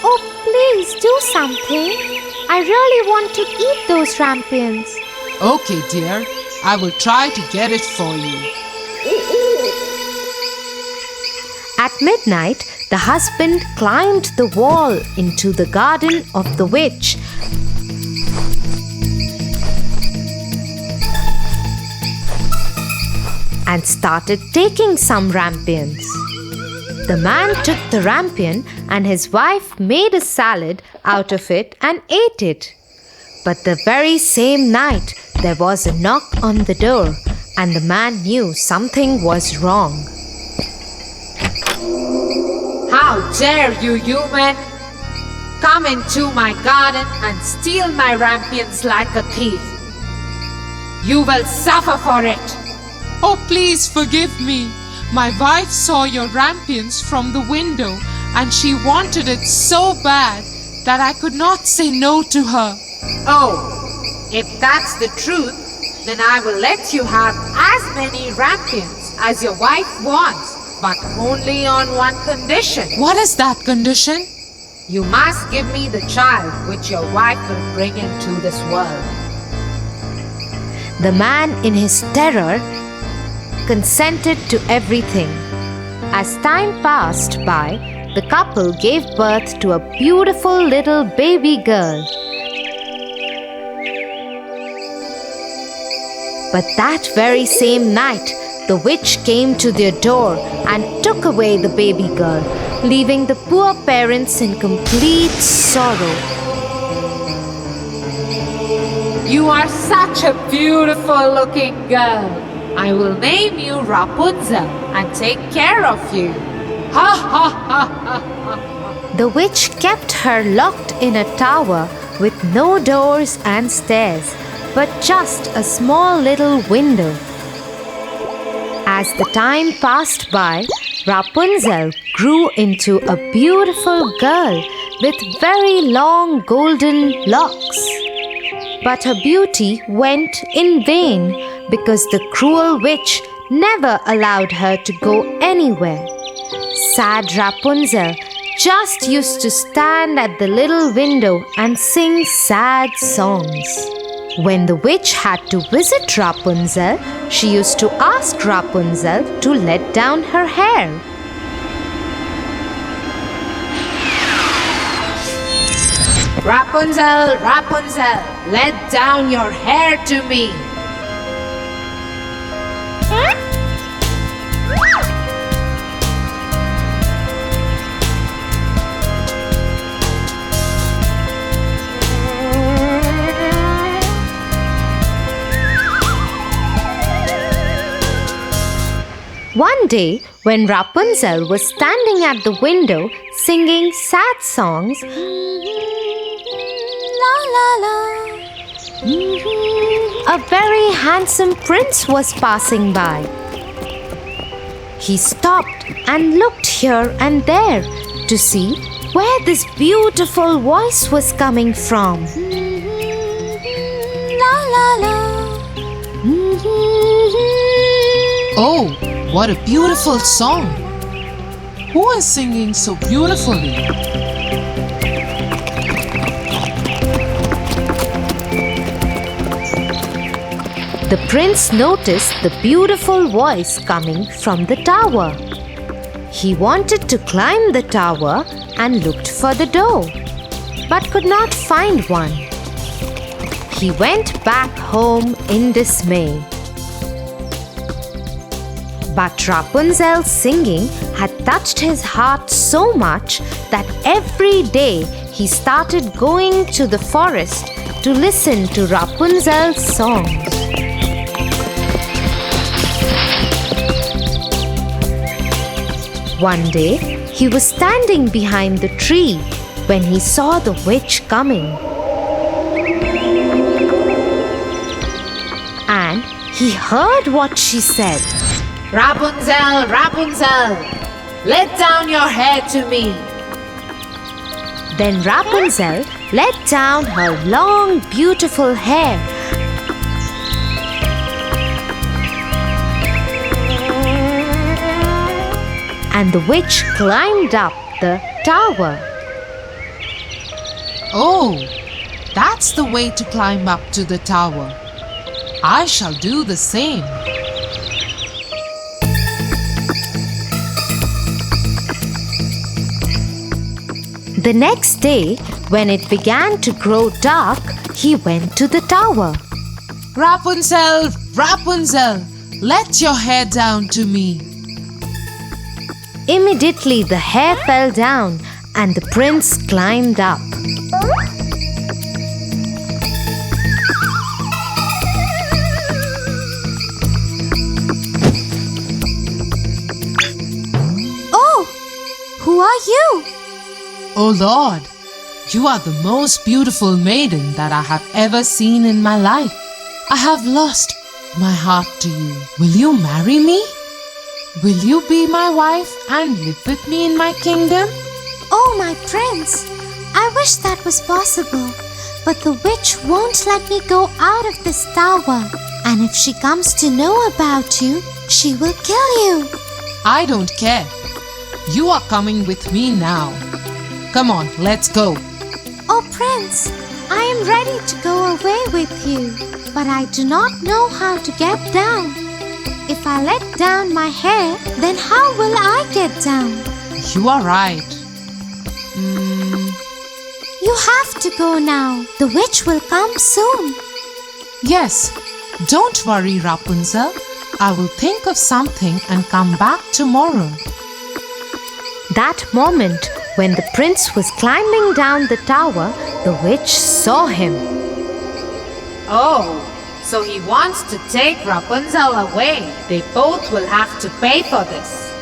Oh, please do something. I really want to eat those rampions. Okay, dear, I will try to get it for you. At midnight, the husband climbed the wall into the garden of the witch and started taking some rampions. The man took the rampion and his wife made a salad out of it and ate it. But the very same night, there was a knock on the door, and the man knew something was wrong. How dare you, human! Come into my garden and steal my rampions like a thief. You will suffer for it. Oh, please forgive me. My wife saw your rampions from the window and she wanted it so bad that I could not say no to her. Oh, if that's the truth, then I will let you have as many rampions as your wife wants, but only on one condition. What is that condition? You must give me the child which your wife will bring into this world. The man, in his terror, consented to everything. As time passed by, the couple gave birth to a beautiful little baby girl. But that very same night, the witch came to their door and took away the baby girl, leaving the poor parents in complete sorrow. You are such a beautiful looking girl. I will name you Rapunzel and take care of you. Ha ha ha ha! The witch kept her locked in a tower with no doors and stairs, but just a small little window. As the time passed by, Rapunzel grew into a beautiful girl with very long golden locks. But her beauty went in vain because the cruel witch never allowed her to go anywhere. Sad Rapunzel just used to stand at the little window and sing sad songs. When the witch had to visit Rapunzel, she used to ask Rapunzel to let down her hair. Rapunzel, Rapunzel, let down your hair to me. One day, when Rapunzel was standing at the window singing sad songs, La la la. a very handsome prince was passing by. He stopped and looked here and there to see where this beautiful voice was coming from. La la la. Oh, what a beautiful song! Who is singing so beautifully? The prince noticed the beautiful voice coming from the tower. He wanted to climb the tower and looked for the door, but could not find one. He went back home in dismay. But Rapunzel's singing had touched his heart so much that every day he started going to the forest to listen to Rapunzel's songs. One day, he was standing behind the tree when he saw the witch coming. And he heard what she said. Rapunzel, Rapunzel, let down your hair to me. Then Rapunzel let down her long, beautiful hair. And the witch climbed up the tower. Oh, that's the way to climb up to the tower. I shall do the same. The next day, when it began to grow dark, he went to the tower. Rapunzel, Rapunzel, let your hair down to me. Immediately the hair fell down and the prince climbed up. Oh, who are you? Oh Lord, you are the most beautiful maiden that I have ever seen in my life. I have lost my heart to you. Will you marry me? Will you be my wife and live with me in my kingdom? Oh, my prince, I wish that was possible. But the witch won't let me go out of this tower. And if she comes to know about you, she will kill you. I don't care. You are coming with me now. Come on, let's go. Oh, prince, I am ready to go away with you. But I do not know how to get down. If I let down my hair, then how will I get down? You are right. You have to go now. The witch will come soon. Yes, don't worry, Rapunzel. I will think of something and come back tomorrow. That moment, when the prince was climbing down the tower, the witch saw him. Oh, so he wants to take Rapunzel away. They both will have to pay for this.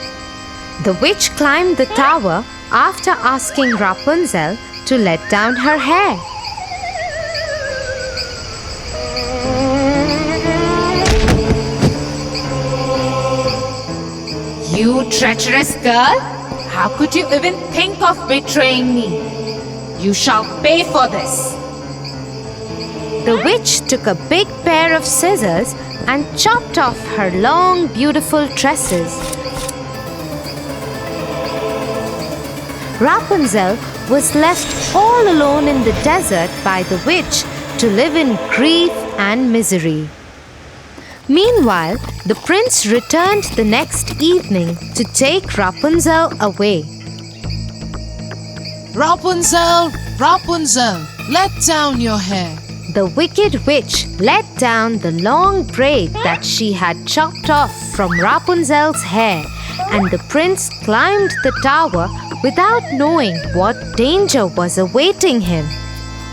The witch climbed the tower after asking Rapunzel to let down her hair. You treacherous girl! How could you even think of betraying me? You shall pay for this. The witch took a big pair of scissors and chopped off her long, beautiful tresses. Rapunzel was left all alone in the desert by the witch to live in grief and misery. Meanwhile, the prince returned the next evening to take Rapunzel away. Rapunzel, Rapunzel, let down your hair. The wicked witch let down the long braid that she had chopped off from Rapunzel's hair, and the prince climbed the tower without knowing what danger was awaiting him.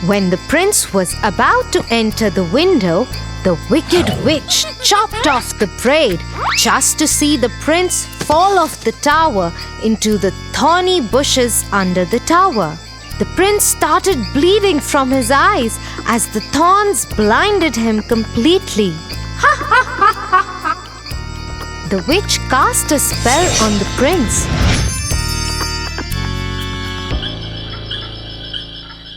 When the prince was about to enter the window, The wicked witch chopped off the braid just to see the prince fall off the tower into the thorny bushes under the tower. The prince started bleeding from his eyes as the thorns blinded him completely. The witch cast a spell on the prince,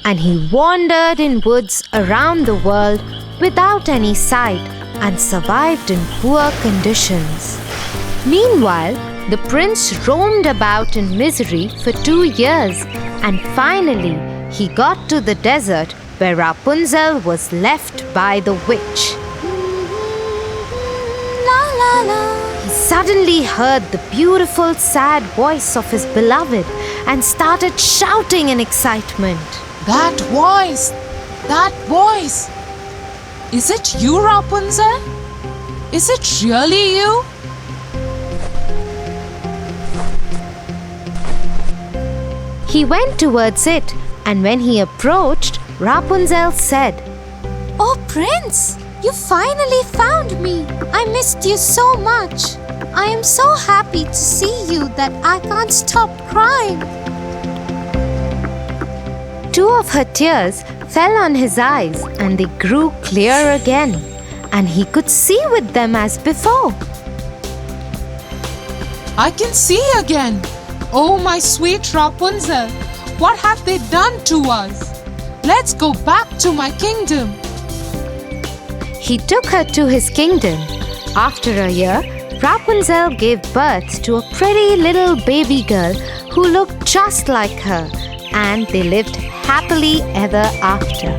and he wandered in woods around the world without any sight and survived in poor conditions. Meanwhile, the prince roamed about in misery for 2 years, and finally he got to the desert where Rapunzel was left by the witch. He suddenly heard the beautiful, sad voice of his beloved and started shouting in excitement. That voice! That voice! Is it you, Rapunzel? Is it really you? He went towards it, and when he approached, Rapunzel said, Oh, Prince, you finally found me. I missed you so much. I am so happy to see you that I can't stop crying. 2 of her tears fell on his eyes, and they grew clear again, and he could see with them as before. I can see again. Oh, my sweet Rapunzel, what have they done to us? Let's go back to my kingdom. He took her to his kingdom. After a year, Rapunzel gave birth to a pretty little baby girl who looked just like her, and they lived happily ever after.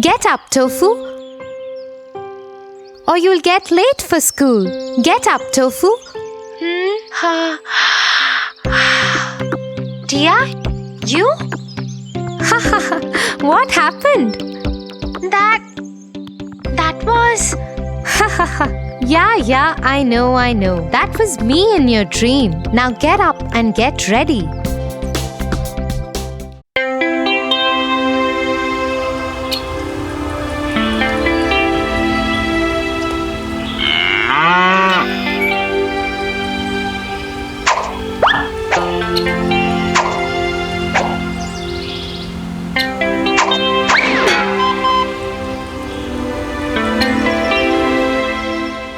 Get up, Tofu, or you'll get late for school. Get up, Tofu. Tia, you? What happened? That was... Yeah, I know. That was me in your dream. Now get up and get ready.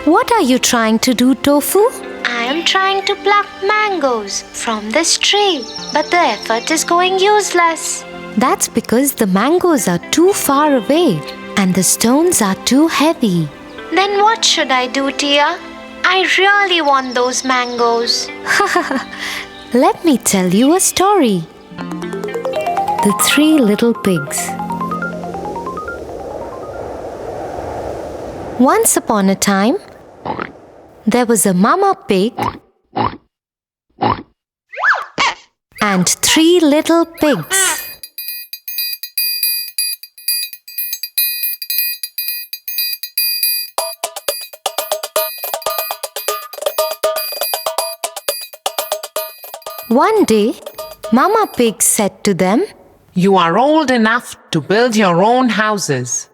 What are you trying to do, Tofu? I am trying to pluck mangoes from this tree, but the effort is going useless. That's because the mangoes are too far away and the stones are too heavy. Then what should I do, Tia? I really want those mangoes. Let me tell you a story. The 3 Little Pigs. Once upon a time, there was a mama pig and 3 little pigs. One day, Mama Pig said to them, You are old enough to build your own houses.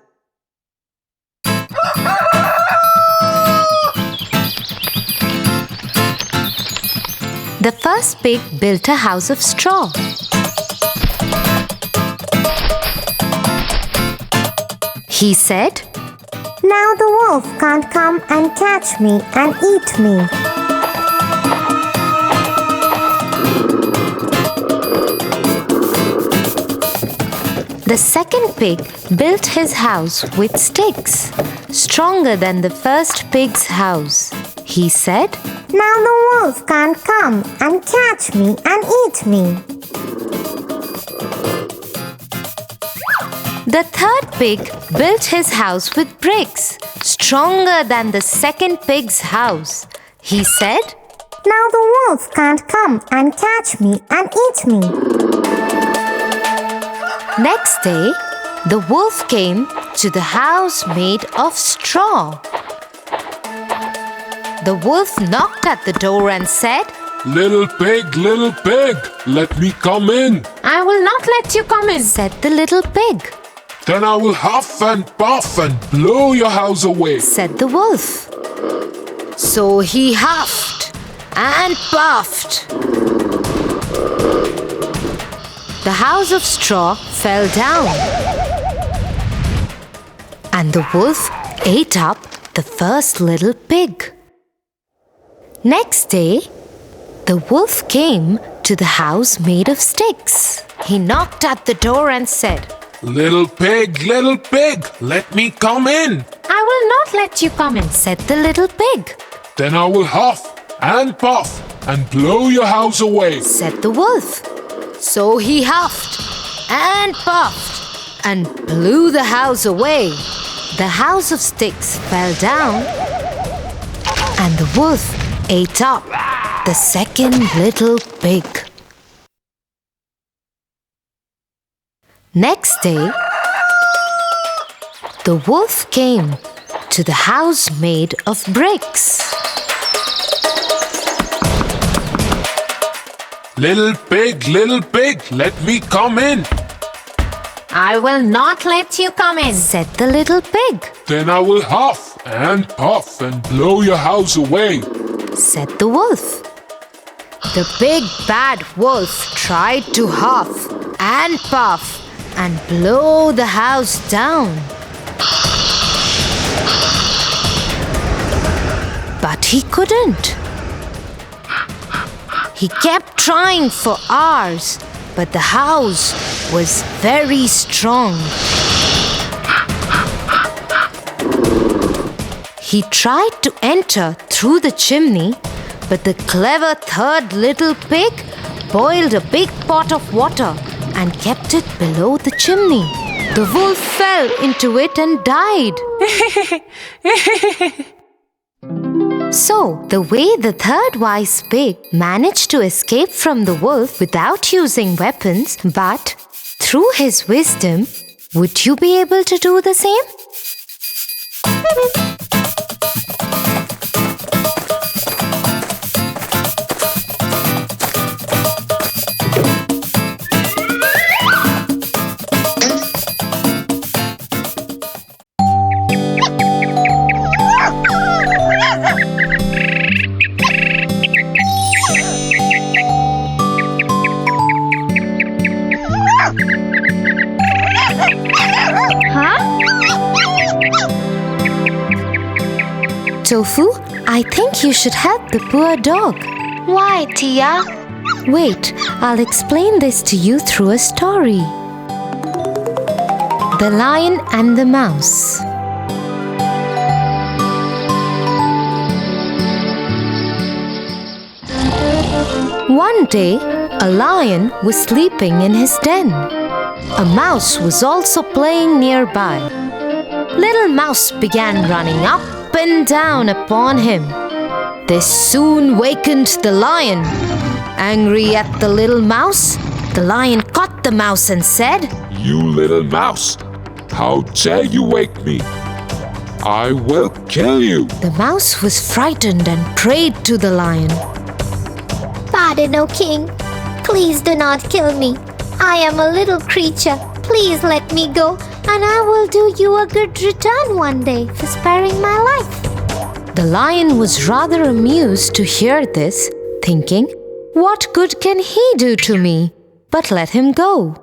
The first pig built a house of straw. He said, Now the wolf can't come and catch me and eat me. The second pig built his house with sticks, stronger than the first pig's house. He said, Now the wolf can't come and catch me and eat me. The third pig built his house with bricks, stronger than the second pig's house. He said, Now the wolf can't come and catch me and eat me. Next day, the wolf came to the house made of straw. The wolf knocked at the door and said, Little pig, let me come in. I will not let you come in, said the little pig. Then I will huff and puff and blow your house away, said the wolf. So he huffed and puffed. The house of straw fell down, and the wolf ate up the first little pig. Next day, the wolf came to the house made of sticks. He knocked at the door and said, Little pig, let me come in. I will not let you come in, said the little pig. Then I will huff and puff and blow your house away, said the wolf. So he huffed and puffed and blew the house away. The house of sticks fell down, and the wolf ate up the second little pig. Next day, the wolf came to the house made of bricks. Little pig, let me come in. I will not let you come in, said the little pig. Then I will huff and puff and blow your house away, said the wolf. The big bad wolf tried to huff and puff and blow the house down. But he couldn't. He kept trying for hours, but the house was very strong. He tried to enter through the chimney, but the clever third little pig boiled a big pot of water and kept it below the chimney. The wolf fell into it and died. So, the way the third wise pig managed to escape from the wolf without using weapons, but through his wisdom, would you be able to do the same? Tofu, I think you should help the poor dog. Why, Tia? Wait, I'll explain this to you through a story. The Lion and the Mouse. One day, a lion was sleeping in his den. A mouse was also playing nearby. Little Mouse began running up and down upon him. This soon wakened the lion. Angry at the little mouse, the lion caught the mouse and said, You little mouse, how dare you wake me? I will kill you. The mouse was frightened and prayed to the lion. Pardon, O king. Please do not kill me. I am a little creature. Please let me go, and I will do you a good return one day for sparing my life. The lion was rather amused to hear this, thinking, What good can he do to me? But let him go.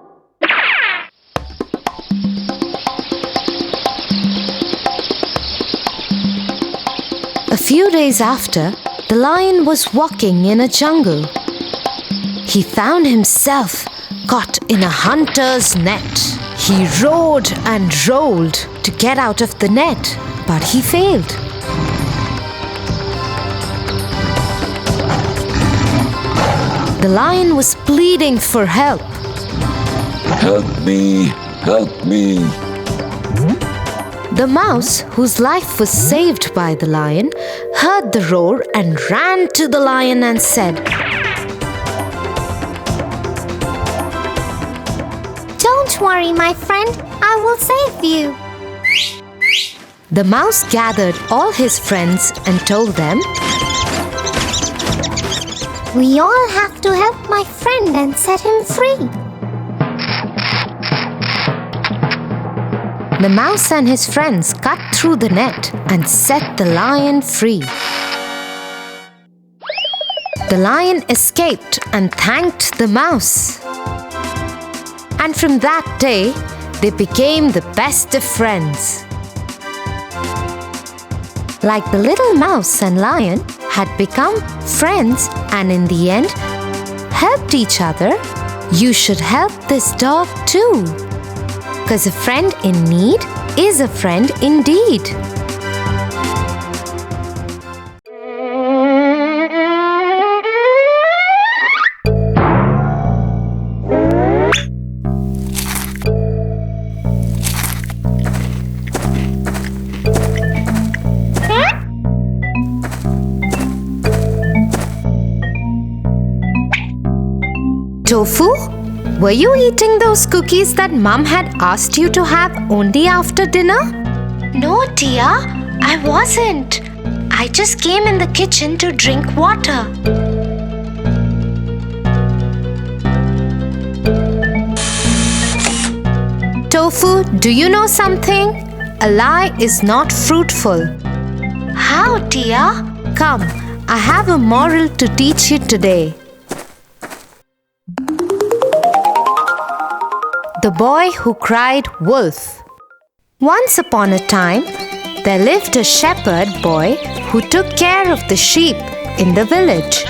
A few days after, the lion was walking in a jungle. He found himself caught in a hunter's net. He rode and rolled to get out of the net, but he failed. The lion was pleading for help. Help me, help me. The mouse, whose life was saved by the lion, heard the roar and ran to the lion and said, Don't worry, my friend. I will save you. The mouse gathered all his friends and told them, We all have to help my friend and set him free. The mouse and his friends cut through the net and set the lion free. The lion escaped and thanked the mouse. And from that day, they became the best of friends. Like the little mouse and lion had become friends and in the end helped each other, you should help this dog too. 'Cause a friend in need is a friend indeed. Tofu, were you eating those cookies that Mum had asked you to have only after dinner? No, Tia, I wasn't. I just came in the kitchen to drink water. Tofu, do you know something? A lie is not fruitful. How, Tia? Come, I have a moral to teach you today. The Boy Who Cried Wolf. Once upon a time, there lived a shepherd boy who took care of the sheep in the village.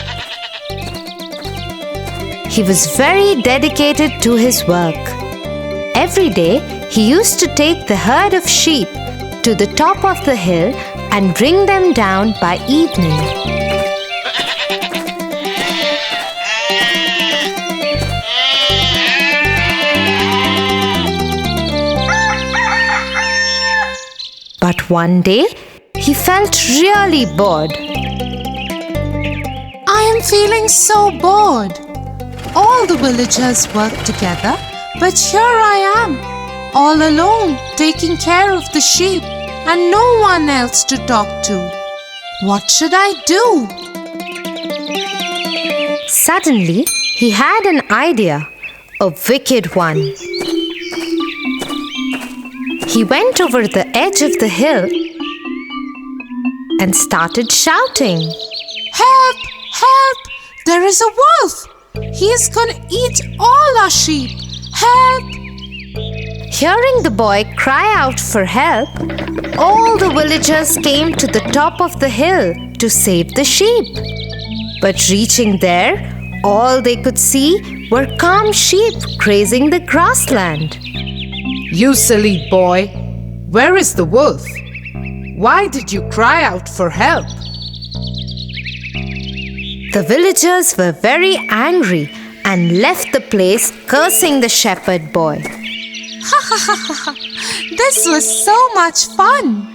He was very dedicated to his work. Every day, he used to take the herd of sheep to the top of the hill and bring them down by evening. But one day, he felt really bored. I am feeling so bored. All the villagers work together, but here I am, all alone, taking care of the sheep and no one else to talk to. What should I do? Suddenly, he had an idea, a wicked one. He went over the edge of the hill and started shouting, Help! Help! There is a wolf! He is gonna eat all our sheep! Help! Hearing the boy cry out for help, all the villagers came to the top of the hill to save the sheep. But reaching there, all they could see were calm sheep grazing the grassland. You silly boy, where is the wolf? Why did you cry out for help? The villagers were very angry and left the place cursing the shepherd boy. This was so much fun!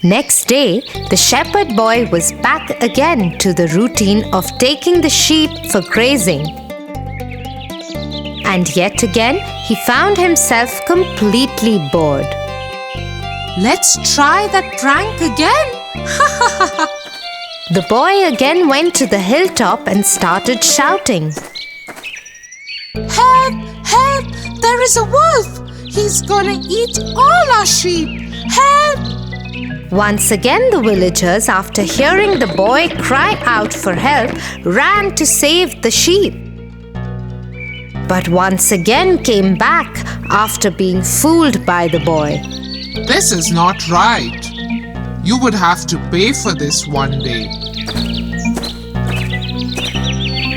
Next day, the shepherd boy was back again to the routine of taking the sheep for grazing. And yet again, he found himself completely bored. Let's try that prank again! The boy again went to the hilltop and started shouting, Help! Help! There is a wolf! He's gonna eat all our sheep! Help! Once again, the villagers, after hearing the boy cry out for help, ran to save the sheep. But once again came back after being fooled by the boy. This is not right. You would have to pay for this one day.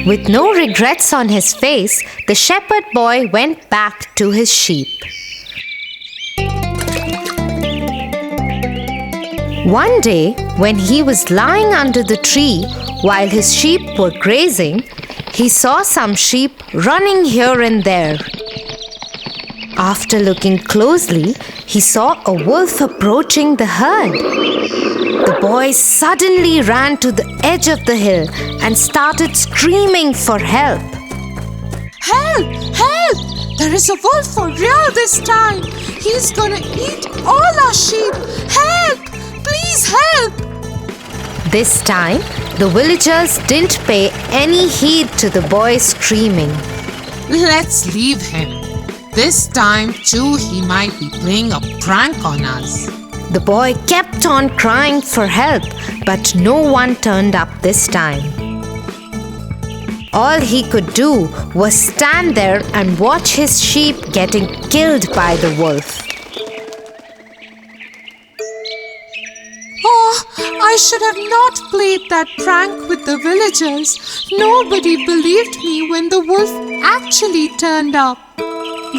With no regrets on his face, the shepherd boy went back to his sheep. One day, when he was lying under the tree while his sheep were grazing, he saw some sheep running here and there. After looking closely, he saw a wolf approaching the herd. The boy suddenly ran to the edge of the hill and started screaming for help. Help! Help! There is a wolf for real this time. He's gonna eat all our sheep. Help! Please help! This time, the villagers didn't pay any heed to the boy screaming. Let's leave him. This time too he might be playing a prank on us. The boy kept on crying for help, but no one turned up this time. All he could do was stand there and watch his sheep getting killed by the wolf. Oh, I should have not played that prank with the villagers. Nobody believed me when the wolf actually turned up.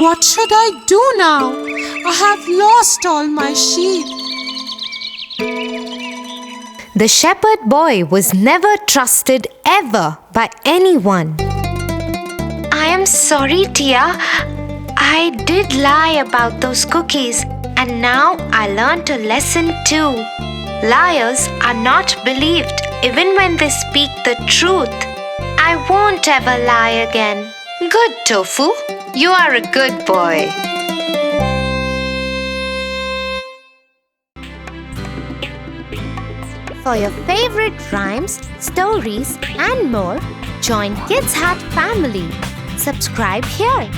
What should I do now? I have lost all my sheep. The shepherd boy was never trusted ever by anyone. I am sorry, Tia. I did lie about those cookies, and now I learned a lesson too. Liars are not believed even when they speak the truth. I won't ever lie again. Good, Tofu. You are a good boy. For your favorite rhymes, stories, and more, join Kids Hut family. Subscribe here.